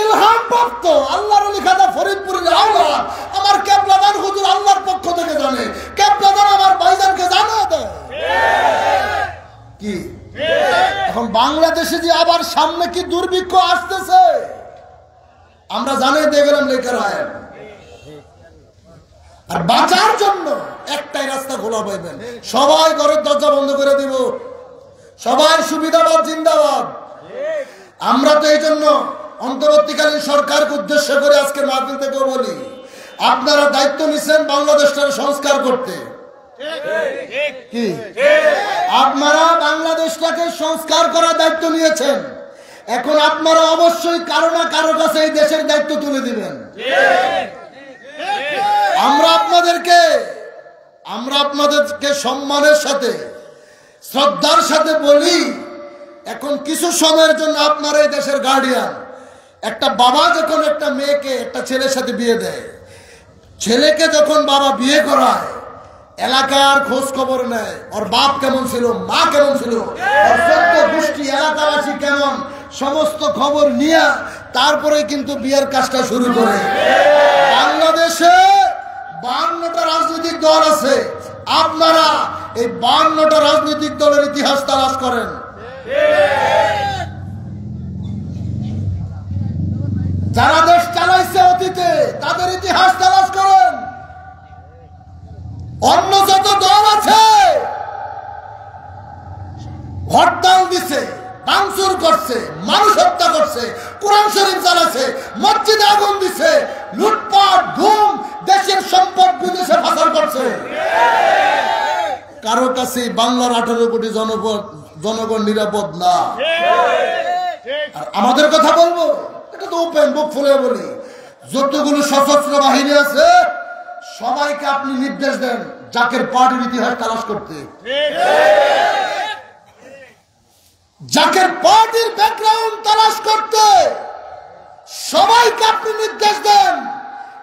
ইলহামপ্রাপ্ত আল্লাহর ওলি খাজা ফরিদপুরের আওলাদ আমার কেবলাদার হুজুর আল্লাহর পক্ষ থেকে জানে, কেবলাদার আমার ভাইজানকে জানা দেয়। কি এখন বাংলাদেশে যে আবার সামনে কি দুর্ভিক্ষ আসতেছে আমরা জানিয়ে দিয়ে গেলাম লেখার আইন। আর বাঁচার জন্য একটাই রাস্তা খোলা পাইবেন, সবাই ঘরের দরজা বন্ধ করে দিব, সবাই সুবিধাবাদ জিন্দাবাদ। আমরা তো এই জন্য অন্তর্বর্তীকালীন সরকারকে উদ্দেশ্য করে আজকে মাহফিল থেকেও বলি, আপনারা দায়িত্ব নিচ্ছেন বাংলাদেশটার সংস্কার করতে, কি আপনারা বাংলাদেশটাকে সংস্কার করার দায়িত্ব নিয়েছেন, এখন আপনারা অবশ্যই কারো না কারো কাছে এই দেশের দায়িত্ব তুলে দিবেন। আমরা আপনাদেরকে সম্মানের সাথে শ্রদ্ধার সাথে বলি, এখন কিছু সময়ের জন্য আপনারা এই দেশের গার্ডিয়ান। একটা বাবা যখন একটা মেয়েকে একটা ছেলের সাথে বিয়ে দেয়, ছেলেকে যখন বাবা বিয়ে করায় এলাকার খোঁজ খবর নেয়, ওর বাপ কেমন ছিল, মা কেমন ছিল, ওর সত্য গোষ্ঠী এলাকাবাসী কেমন, সমস্ত খবর নিয়ে তারপরে কিন্তু বিয়ের কাজটা শুরু করে। বাংলাদেশে 52টা রাজনৈতিক দল আছে, আপনারা এই 52টা রাজনৈতিক দলের ইতিহাস তালাশ করেন। যারা দেশ চালাইছে অতীতে তাদের ইতিহাস তালাশ করেন। অন্য যত দল আছে হরতাল দিছে, ভাঙচুর করছে, মানুষ হত্যা করছে, কোরআন শরীফ চালাচ্ছে, মসজিদে আগুন দিছে, লুটপাট গুম, দেশের সম্পদ বিদেশে পাচার করছে। কারো কাছে বাংলার 18 কোটি জনগণ নিরাপদ না। আর আমাদের কথা বলবো, এটা তো ওপেন বুক ফুলে বলি, যতগুলো সশস্ত্র বাহিনী আছে সবাইকে আপনি নির্দেশ দেন জাকের পার্টির ইতিহাস তালাশ করতে, জাকের পার্টির ব্যাকগ্রাউন্ড তালাশ করতে সবাইকে আপনি নির্দেশ দেন।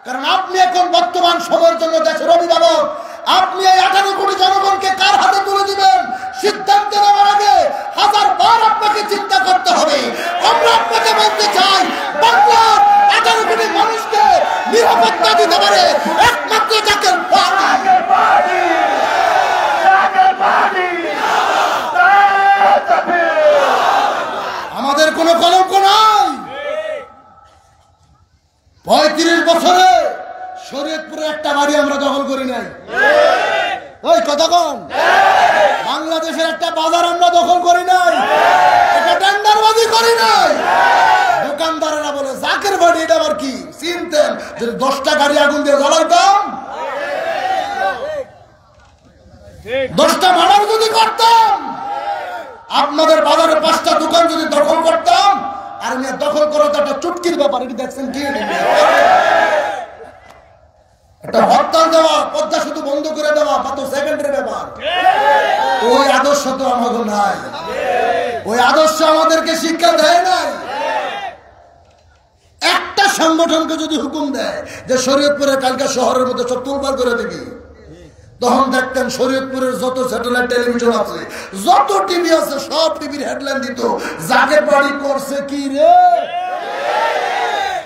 কারণ আপনি এখন বর্তমান সময়ের জন্য দেশের অভিভাবক, আপনি এই 18 কোটি জনগণকে কার হাতে তুলে দিবেন সিদ্ধান্ত নেওয়ার আগে 1000বার আপনাকে চিন্তা করতে হবে। আমরা আপনাকে বলতে চাই, বাংলার 18 কোটি মানুষকে নিরাপত্তা দিতে পারে একমাত্র জাকের পার্টি। আমাদের কোনো কলঙ্ক নাই। 35 বছরে শরীয়তপুরে একটা বাড়ি আমরা দখল করি নাই। ওই কথা কন, বাংলাদেশের একটা বাজার আমরা দখল করি নাই, একটা টেন্ডারবাজি করি নাই। দোকানদারেরা বলে জাকের বাড়ি, এটা আবার কি চিনতেন? যদি 10টা গাড়ি আগুন দিয়ে জ্বালাইতাম, 10টা ভাড়ার যদি করতাম, আপনাদের বাজারে 5টা দোকান যদি দখল করতাম, আর দখল করা তো একটা চুটকির ব্যাপার। এটি দেখছেন কি? একটা হরতাল দেওয়া, পদ্মা সেতু বন্ধ করে দেওয়া মাত্র সেকেন্ডের ব্যাপার। ওই আদর্শ তো আমাদের নাই, ওই আদর্শ আমাদেরকে শিক্ষা দেয় নাই। একটা সংগঠনকে যদি হুকুম দেয় যে শরীয়তপুরের কালকে শহরের মধ্যে সব তুলপার করে দিবি, তখন দেখতেন শরীয়তপুরের যত স্যাটেলাইট টেলিভিশন আছে, যত টিভি আছে, সব টিভির হেডলাইন দিত জাকের বাড়ি করছে কি রে।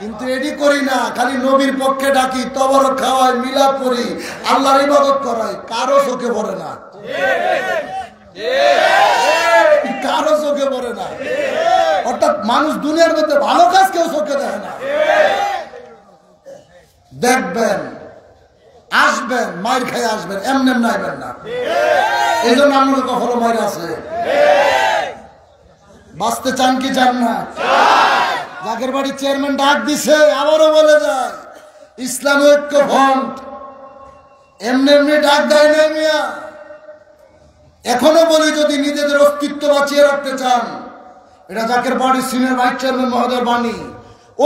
কিন্তু এডি করি না, খালি নবীর পক্ষে ডাকি, তবরক খাওয়াই, মিলাদ করি, আল্লাহর ইবাদত করাই, কারো চোখে পড়ে না, কারো চোখে পড়ে না। অর্থাৎ মানুষ দুনিয়ার মধ্যে ভালো কাজ কেউ চোখে দেখে না। দেখবেন, আসবেন, মায়ের খেয়ে আসবেন, এমনি নাইবেন না। এই জন্য আমরা কখনো মায়ের আছে। বাঁচতে চান কি চান না? জাকের বাড়ির চেয়ারম্যান ডাক দিছে, আবারও বলে যায় ইসলামী ঐক্য ফ্রন্ট এমনি এমনি ডাক দেয় নাই মিয়া। এখনো বলি, যদি নিজেদের অস্তিত্ব বাঁচিয়ে রাখতে চান, এটা জাকের বাড়ির সিনিয়র ভাইস চেয়ারম্যান মহোদয়ের বাণী,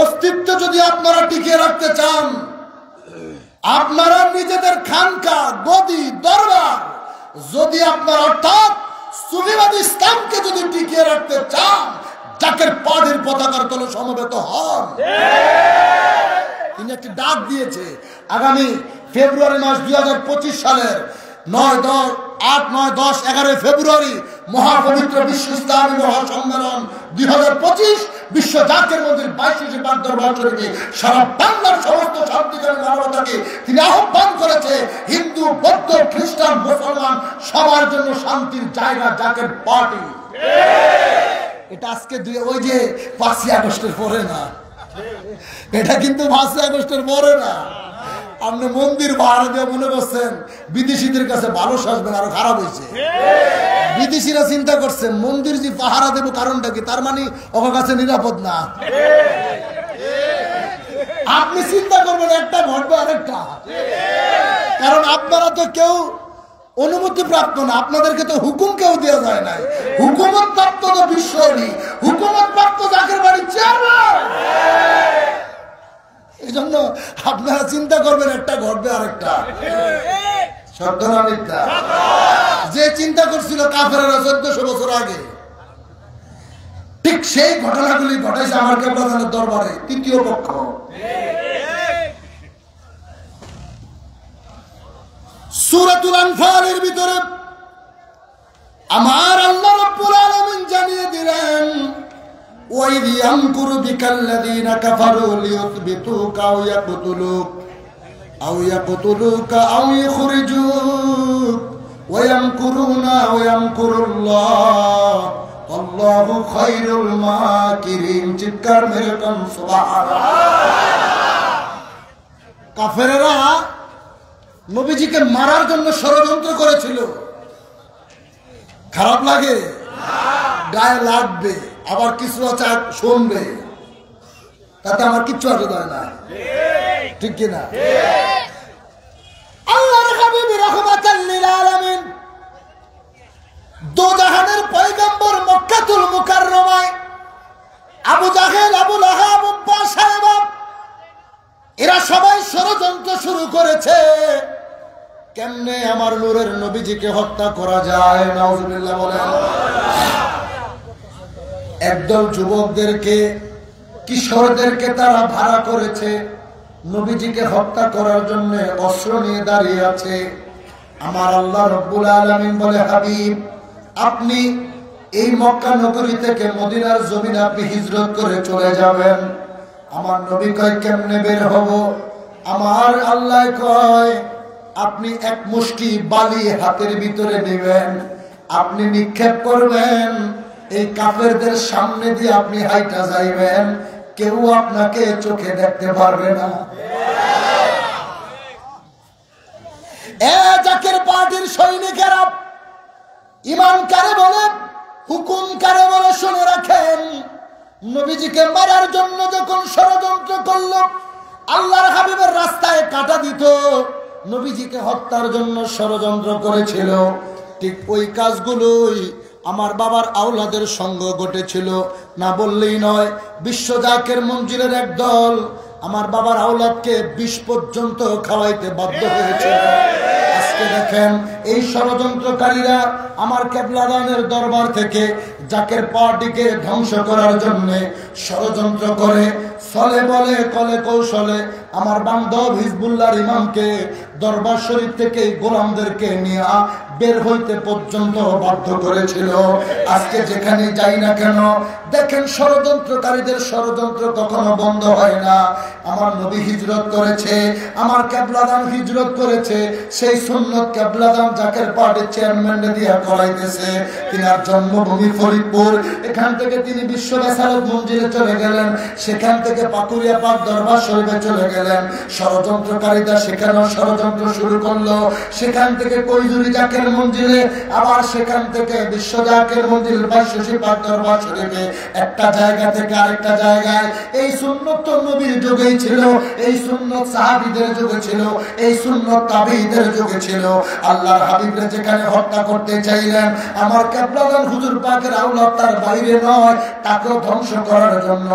অস্তিত্ব যদি আপনারা টিকিয়ে রাখতে চান, আপনারা নিজেদের খানকা, গদি, দরবার যদি আপনারা অর্থাৎ সুফিবাদী ইসলামকে যদি টিকিয়ে রাখতে চান, জাকের পার্টির পতাকার তলে সমবেত হন। তিনি একটি ডাক দিয়েছে, আগামী ফেব্রুয়ারি মাস 2025 সালের 8, 9, 10, 11 ফেব্রুয়ারি মহাপবিত্র বিশ্ব ইসলামী মহাসম্মেলন 2025 বিশ্ব জাকের মন্দির 22 বাগদরবার শরীফে সারা বাংলার সমস্ত শান্তিকামী মানবতাকে তিনি আহ্বান করেছে হিন্দু, বৌদ্ধ, খ্রিস্টান, মুসলমান সবার জন্য শান্তির জায়গা জাকের পার্টি। এটা আজকে ওই যে 5ই আগস্টের পরে না, এটা কিন্তু 5ই আগস্টের পরে না। আপনি মন্দির ভাড়া দিয়ে মনে করছেন বিদেশিদের কাছে ভালো সাজবেন, আরো খারাপ হয়েছে। বিদেশিরা চিন্তা করছেন মন্দির যে পাহারা দেবো কারণটা কি, তার মানে ওর কাছে নিরাপদ না। আপনি চিন্তা করবেন একটা ঘটবে আরেকটা, কারণ আপনারা তো কেউ অনুমতি প্রাপ্ত না, আপনাদেরকে তো হুকুম কেউ দেওয়া যায় নাই। হুকুমত প্রাপ্ত তো বিশ্বনী, হুকুমত প্রাপ্ত জাকের বাড়ির চেয়ারম্যান। এই জন্য আপনারা চিন্তা করবেন একটা ঘটবে আরেকটা। সত্য না মিথ্যা? যে চিন্তা করছিল কাফেররা 1400 বছর আগে, ঠিক সেই ঘটনাগুলি ঘটাইছে আমার কেবলাদানের দরবারে তৃতীয় পক্ষ। সূরাতুল আনফালের ভিতরে আমার আল্লাহ রাব্বুল আলামিন জানিয়ে দিলেন وَإِذْ يَمْكُرُ بِكَ الَّذِينَ كَفَرُوا لِيُثْبِتُوكَ أَوْ يَقْتُلُوكَ أَوْ يُخْرِجُوكَ وَيَمْكُرُونَ وَيَمْكُرُ اللَّهُ وَاللَّهُ خَيْرُ الْمَاكِرِينَ। চিৎকার মেরে কোন সুবহানাল্লাহ। কাফেররা নবীজিকে মারার জন্য ষড়যন্ত্র করেছিল। খারাপ লাগে? গায়ে লাগবে, আবার কিছু আছে শুনবে, তাতে আমার কিচ্ছু আসে যায় না, ঠিক কিনা? আল্লাহর হাবিব রাহমাতাল লিল আলামিন দো জাহানের পয়গম্বর মক্কাতুল মুকাররমায় আবু জাহেল, আবু লাহাব, উতবা, সায়বা এরা সবাই ষড়যন্ত্র শুরু করেছে কেমনে আমার নূরের নবীজিকে হত্যা করা যায়। নাউজুবিল্লাহ বলেন। একদল যুবকদেরকে, কিশোরদেরকে তারা ভাড়া করেছে, নবীজিকে হত্যা করার জন্য অস্ত্র নিয়ে দাঁড়িয়ে আছে। আমার আল্লাহ রাব্বুল আলামিন বলে, হাবিব আপনি এই মক্কা নগরী থেকে মদিনার জমিনে আপনি হিজরত করে চলে যাবেন। আমার নবী কয় কেমনে বের হব? আমার আল্লাহ কয় আপনি এক মুষ্টি বালি হাতের ভিতরে নেবেন, আপনি নিক্ষেপ করবেন, এই কাফেরদের সামনে দিয়ে আপনি হাইটা যাইবেন, কেউ আপনাকে চোখে দেখতে পারবে না। এ জাকের পার্টির সৈনিকেরা, ইমান কারে বলে, হুকুম কারে বলে শুনে রাখেন। নবীজিকে মারার জন্য যখন ষড়যন্ত্র করলো, আল্লাহর হাবিবের রাস্তায় কাটা দিত, নবীজিকে হত্যার জন্য ষড়যন্ত্র করেছিল, ঠিক ওই কাজগুলোই আমার বাবার আওলাদের সঙ্গ ঘটেছিল। না বললেই নয়, বিশ্ব জাকের মঞ্জিলের এক দল আমার বাবার আওলাদকে বিষ পর্যন্ত খাওয়াইতে বাধ্য হয়েছিল। আজকে দেখেন এই ষড়যন্ত্রকারীরা আমার কেবলাদানের দরবার থেকে জাকের পার্টিকে ধ্বংস করার জন্য ষড়যন্ত্র করে, ছলে বলে কলে কৌশলে আমার বান্ধব হিজবুল্লাহর ইমামকে দরবার শরীফ থেকে গোলামদেরকে নিয়ে বের হইতে পর্যন্ত বাধ্য করেছিল। আজকে যেখানে যাই না কেন দেখেন ষড়যন্ত্রকারীদের ষড়যন্ত্র কখনো বন্ধ হয় না। আমার নবী হিজরত করেছে, আমার কেবলাদান হিজরত করেছে, সেই সুন্নত কেবলাদান জাকের পার্টির চেয়ারম্যান দিয়ে করাইতেছে। তিনার জন্মভূমি ফরিদপুর, এখান থেকে তিনি বিশ্ব রেসালত মঞ্জিলে চলে গেলেন, সেখান থেকে পাকুড়িয়া পাক দরবার শরীফে চলে গেলেন। ষড়যন্ত্রকারীরা সেখানেও ষড়যন্ত্র শুরু করলো, সেখান থেকে কৈজুরি জাকের মঞ্জিলে, আবার সেখান থেকে বিশ্ব জাকের মঞ্জিল বাইশী পাক দরবার শরীফে, একটা জায়গা থেকে আরেকটা জায়গায়। এই সুন্নত তো নবীর যুগেই ছিল, এই সুন্নত সাহাবীদের যুগে ছিল, এই সুন্নত তাবেঈদের যুগে ছিল। আল্লাহর হাবিবরে যেখানে হত্যা করতে চাইলেন, আমার কেবলাদান হুজুর পাকের আওলাদ তার বাইরে নয়, তাকেও ধ্বংস করার জন্য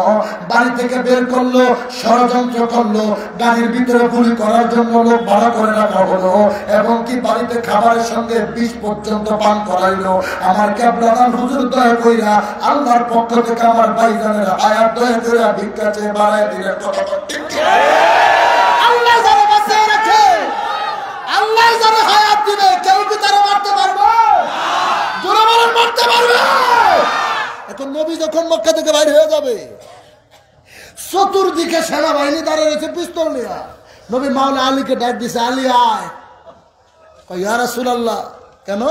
বাড়ি থেকে বের করলো, ষড়যন্ত্র করলো, গাড়ির ভিতরে গুলি করার জন্য লোক ভাড়া করে রাখা হলো, এবং কি বাড়িতে খাবারের সঙ্গে বিষ পর্যন্ত পান করাইলো। আমার কেবলাদান হুজুর দয়া কইরা আল্লাহর পক্ষ থেকে আমার ভাইজানের আয়াত দয়া করে ভিক্ষা চেয়ে বাড়ায় দিলেন। আল্লাহ যারা বাঁচিয়ে রাখে, আল্লাহ যারা হায়াত দিবে, কেউ কি তারা মারতে পারবে? জোরে বলেন মারতে পারবে? এখন নবী যখন মক্কা থেকে বাইরে হয়ে যাবে, চতুর্দিকে সেনাবাহিনী দাঁড়িয়ে রয়েছে পিস্তল নিয়ে, নবী মাওলা আলীকে ডাক দিছে, আলী আয়। ইয়া রাসূলুল্লাহ, কেন?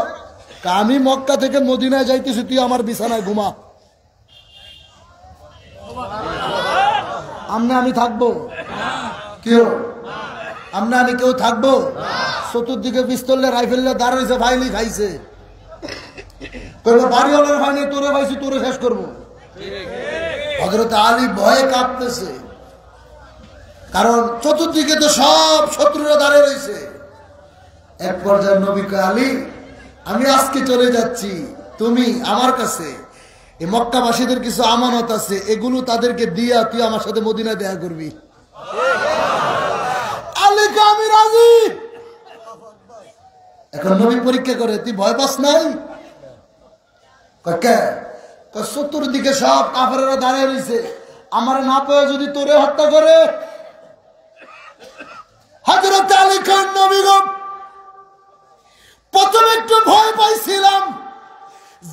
আমি মক্কা থেকে মদিনায় যাইতেছি, তুই আমার বিছানায় ঘুমা। আমি থাকবো? কেউ আমি কেউ থাকবো? চতুর্দিকে পিস্তলে রাইফেলে দাঁড়াইছে, ভাইলি খাইছে, বাড়িওয়ালার ভাইনি তোরে ভাইছি, তোরে শেষ করবো। হযরত আলী ভয়ে কাঁপতেছে, কারণ চতুর্দিকে তো সব শত্রুরা দাঁড়িয়ে রয়েছে। এক পর্যায়ে নবী কয়, আলী আমি আজকে চলে যাচ্ছি, তুমি আমার কাছে এই মক্কাবাসীদের কিছু আমানত আছে, এগুলো তাদেরকে দিয়া তুই আমার সাথে মদিনায় দেখা করবি। আলীকে আমি রাজি। এখন নবী পরীক্ষা করে, তুই ভয় পাস নাই? চতুর্দিকে সব কাফেররা দাঁড়িয়ে রয়েছে, আমার না পেয়ে যদি তোরে হত্যা করে। হযরত আলী খান, নবী গো, প্রথমে একটু ভয় পাইছিলাম,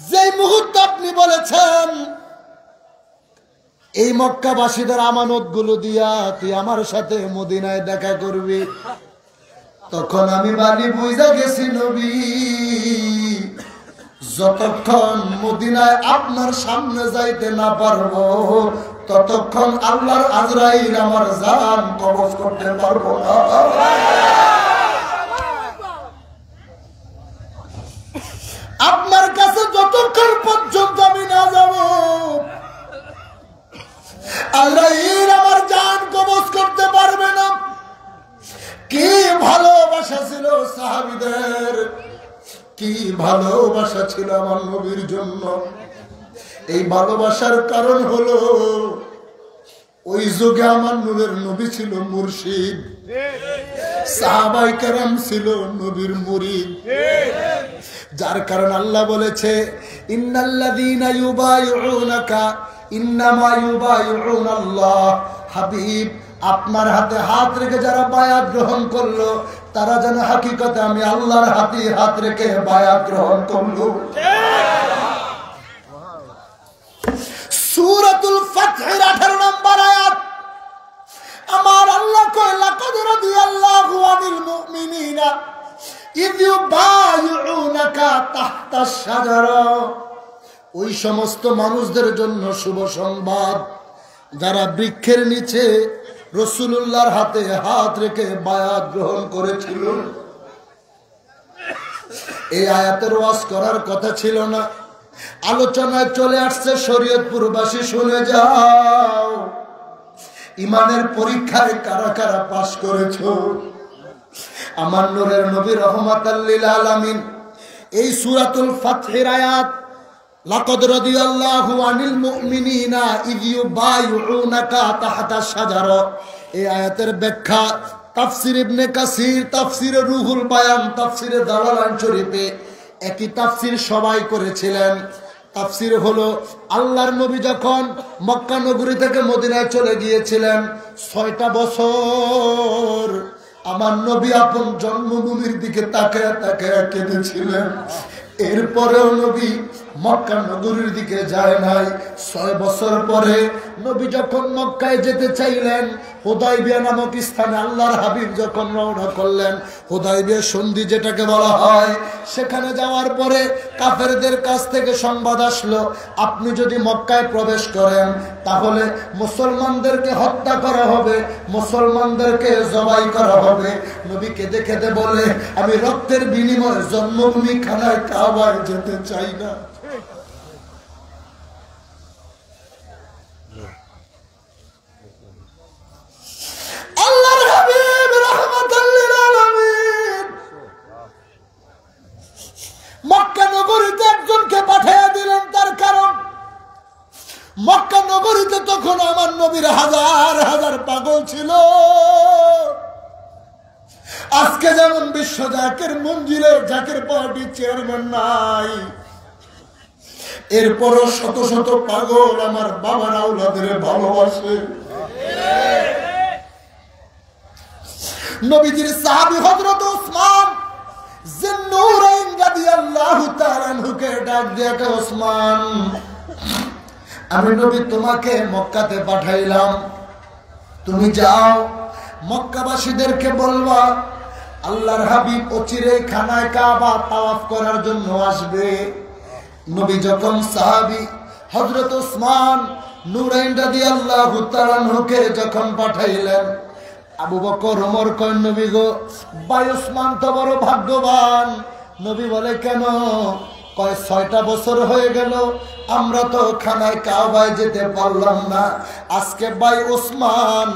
যে মুহূর্তে আপনি বলেছেন এই মক্কাবাসীদের আমানত গুলো দিয়া তুই আমার সাথে মদিনায় দেখা করবি, তখন আমি বাড়ি বুঝা গেছি নবী, যতক্ষণ মদিনায় আপনার সামনে যাইতে না পারবো ততক্ষণ আল্লাহর আজরাইল আমার জান কবজ করতে পারবো না। আপনার কাছে যতক্ষণ পর্যন্ত আমি না যাব, আজরাইল আমার জান কবজ করতে পারবে না। কি ভালোবাসা ছিল সাহাবীদের, কি ভালোবাসা ছিল আমার নবীর জন্য। এই ভালোবাসার কারণ হলো ওই যুগে আমার নূরের নবী ছিল মুর্শিদ, সাহাবায়ে কেরাম ছিল নবীর মুরিদ। যার কারণে আল্লাহ বলেছে, ইন্নাল্লাযীনা ইউবাইউনাকা ইন্নামা ইউবাইউনাল্লাহ। হাবিব, আপনার হাতে হাত রেখে যারা বায়াত গ্রহণ করলো, তারা যেন হাকিকতে আমি আল্লাহর হাতে হাত রেখে বায়াত গ্রহণ করলো। সূরাতুল ফাতহের 18 নম্বর আয়াত, আমার আল্লাহ কয়, লাকাদ রাদিয়াল্লাহু আনিল মুমিনিনা ইয ইউবাইউনাকা তাহতাশ শাজারা। ওই সমস্ত মানুষদের জন্য শুভ সংবাদ যারা বৃক্ষের নিচে রাসূলুল্লাহর হাতে হাত রেখে বায়াত গ্রহণ করেছিল। এই আয়াতের ওয়াজ করার কথা ছিল না, আলোচনায় চলে আসছে। শরীয়তপুরবাসী শুনে যাও, ইমানের পরীক্ষায় কারা কারা পাশ করেছো। আমার নূরের নবী রাহমাতাল লিল আলামিন এই সূরাতুল ফাতহের আয়াত, লাকাদ রাদিয়াল্লাহু আনিল মুমিনিনা ইয ইউবাইউনাকা তাহতাশ শাজারা, এই আয়াতের ব্যাখ্যা তাফসীর ইবনে কাসির, তাফসীরে রুহুল বায়ান, তাফসীরে দালালান শরীফে একই তাফসীর সবাই করেছিলেন। তাফসীর হলো, আল্লাহর নবী যখন মক্কা নগরী থেকে মদিনায় চলে গিয়েছিলেন, 6টা বছর আমার নবী আপন জন্মভূমির দিকে তাকায় তাকায় কেঁদেছিলেন। এরপরেও নবী মক্কা নগরীর দিকে যায় নাই। 6 বছর পরে নবী যখন মক্কায় যেতে চাইলেন, হুদায়বিয়া নামক স্থানে আল্লাহর হাবিব যখন রওনা করলেন, হুদায়বিয়া সন্ধি যেটাকে বলা হয়, সেখানে যাওয়ার পরে কাফেরদের কাছ থেকে সংবাদ আসলো, আপনি যদি মক্কায় প্রবেশ করেন তাহলে মুসলমানদেরকে হত্যা করা হবে, মুসলমানদেরকে জবাই করা হবে। নবী কেঁদে কেঁদে বলে, আমি রক্তের বিনিময়ে জন্মভূমি খানায় কাবায় যেতে চাই না। আল্লাহর হাবিব রাহমাতাল লিল আলামিন মক্কা নগরীতে একজনকে পাঠিয়ে দিলেন। তার কারণ, মক্কা নগরীতে তখন আমার নবীর হাজার হাজার পাগল ছিল। আজকে যেমন বিশ্ব জাকের মঞ্জিলে জাকের পার্টির চেয়ারম্যান নাই, এরপরও শত শত পাগল আমার বাবার আওলাদের ভালোবাসে। নবীজির সাহাবী হযরত ওসমান জিন্নুরাইন রাদিয়াল্লাহু তাআলা আনহুকে ডাক দিয়ে, ওসমান, আমি নবী তোমাকে মক্কাতে পাঠাইলাম, তুমি যাও, মক্কাবাসীদেরকে বলবা আল্লাহর হাবিব অচিরে খানায় কাবা তাওয়াফ করার জন্য আসবে। নবী যখন সাহাবী হযরত ওসমান নূরাইন রাদিয়াল্লাহু তাআলা আনহুকে যখন পাঠাইলেন, আবু বকর ওমর কয় নবী গো, ভাই ওসমান তো বড় ভাগ্যবান। নবী বলে কেন? কয় 6টা বছর হয়ে গেল আমরা তো খানায় কাবায় যেতে পারলাম না, আজকে ভাই ওসমান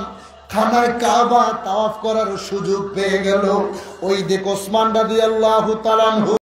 খানায় কাবা তাওয়াফ করার সুযোগ পেয়ে গেল। ওই দেখ ওসমান রাদিয়াল্লাহু তাআলা আনহু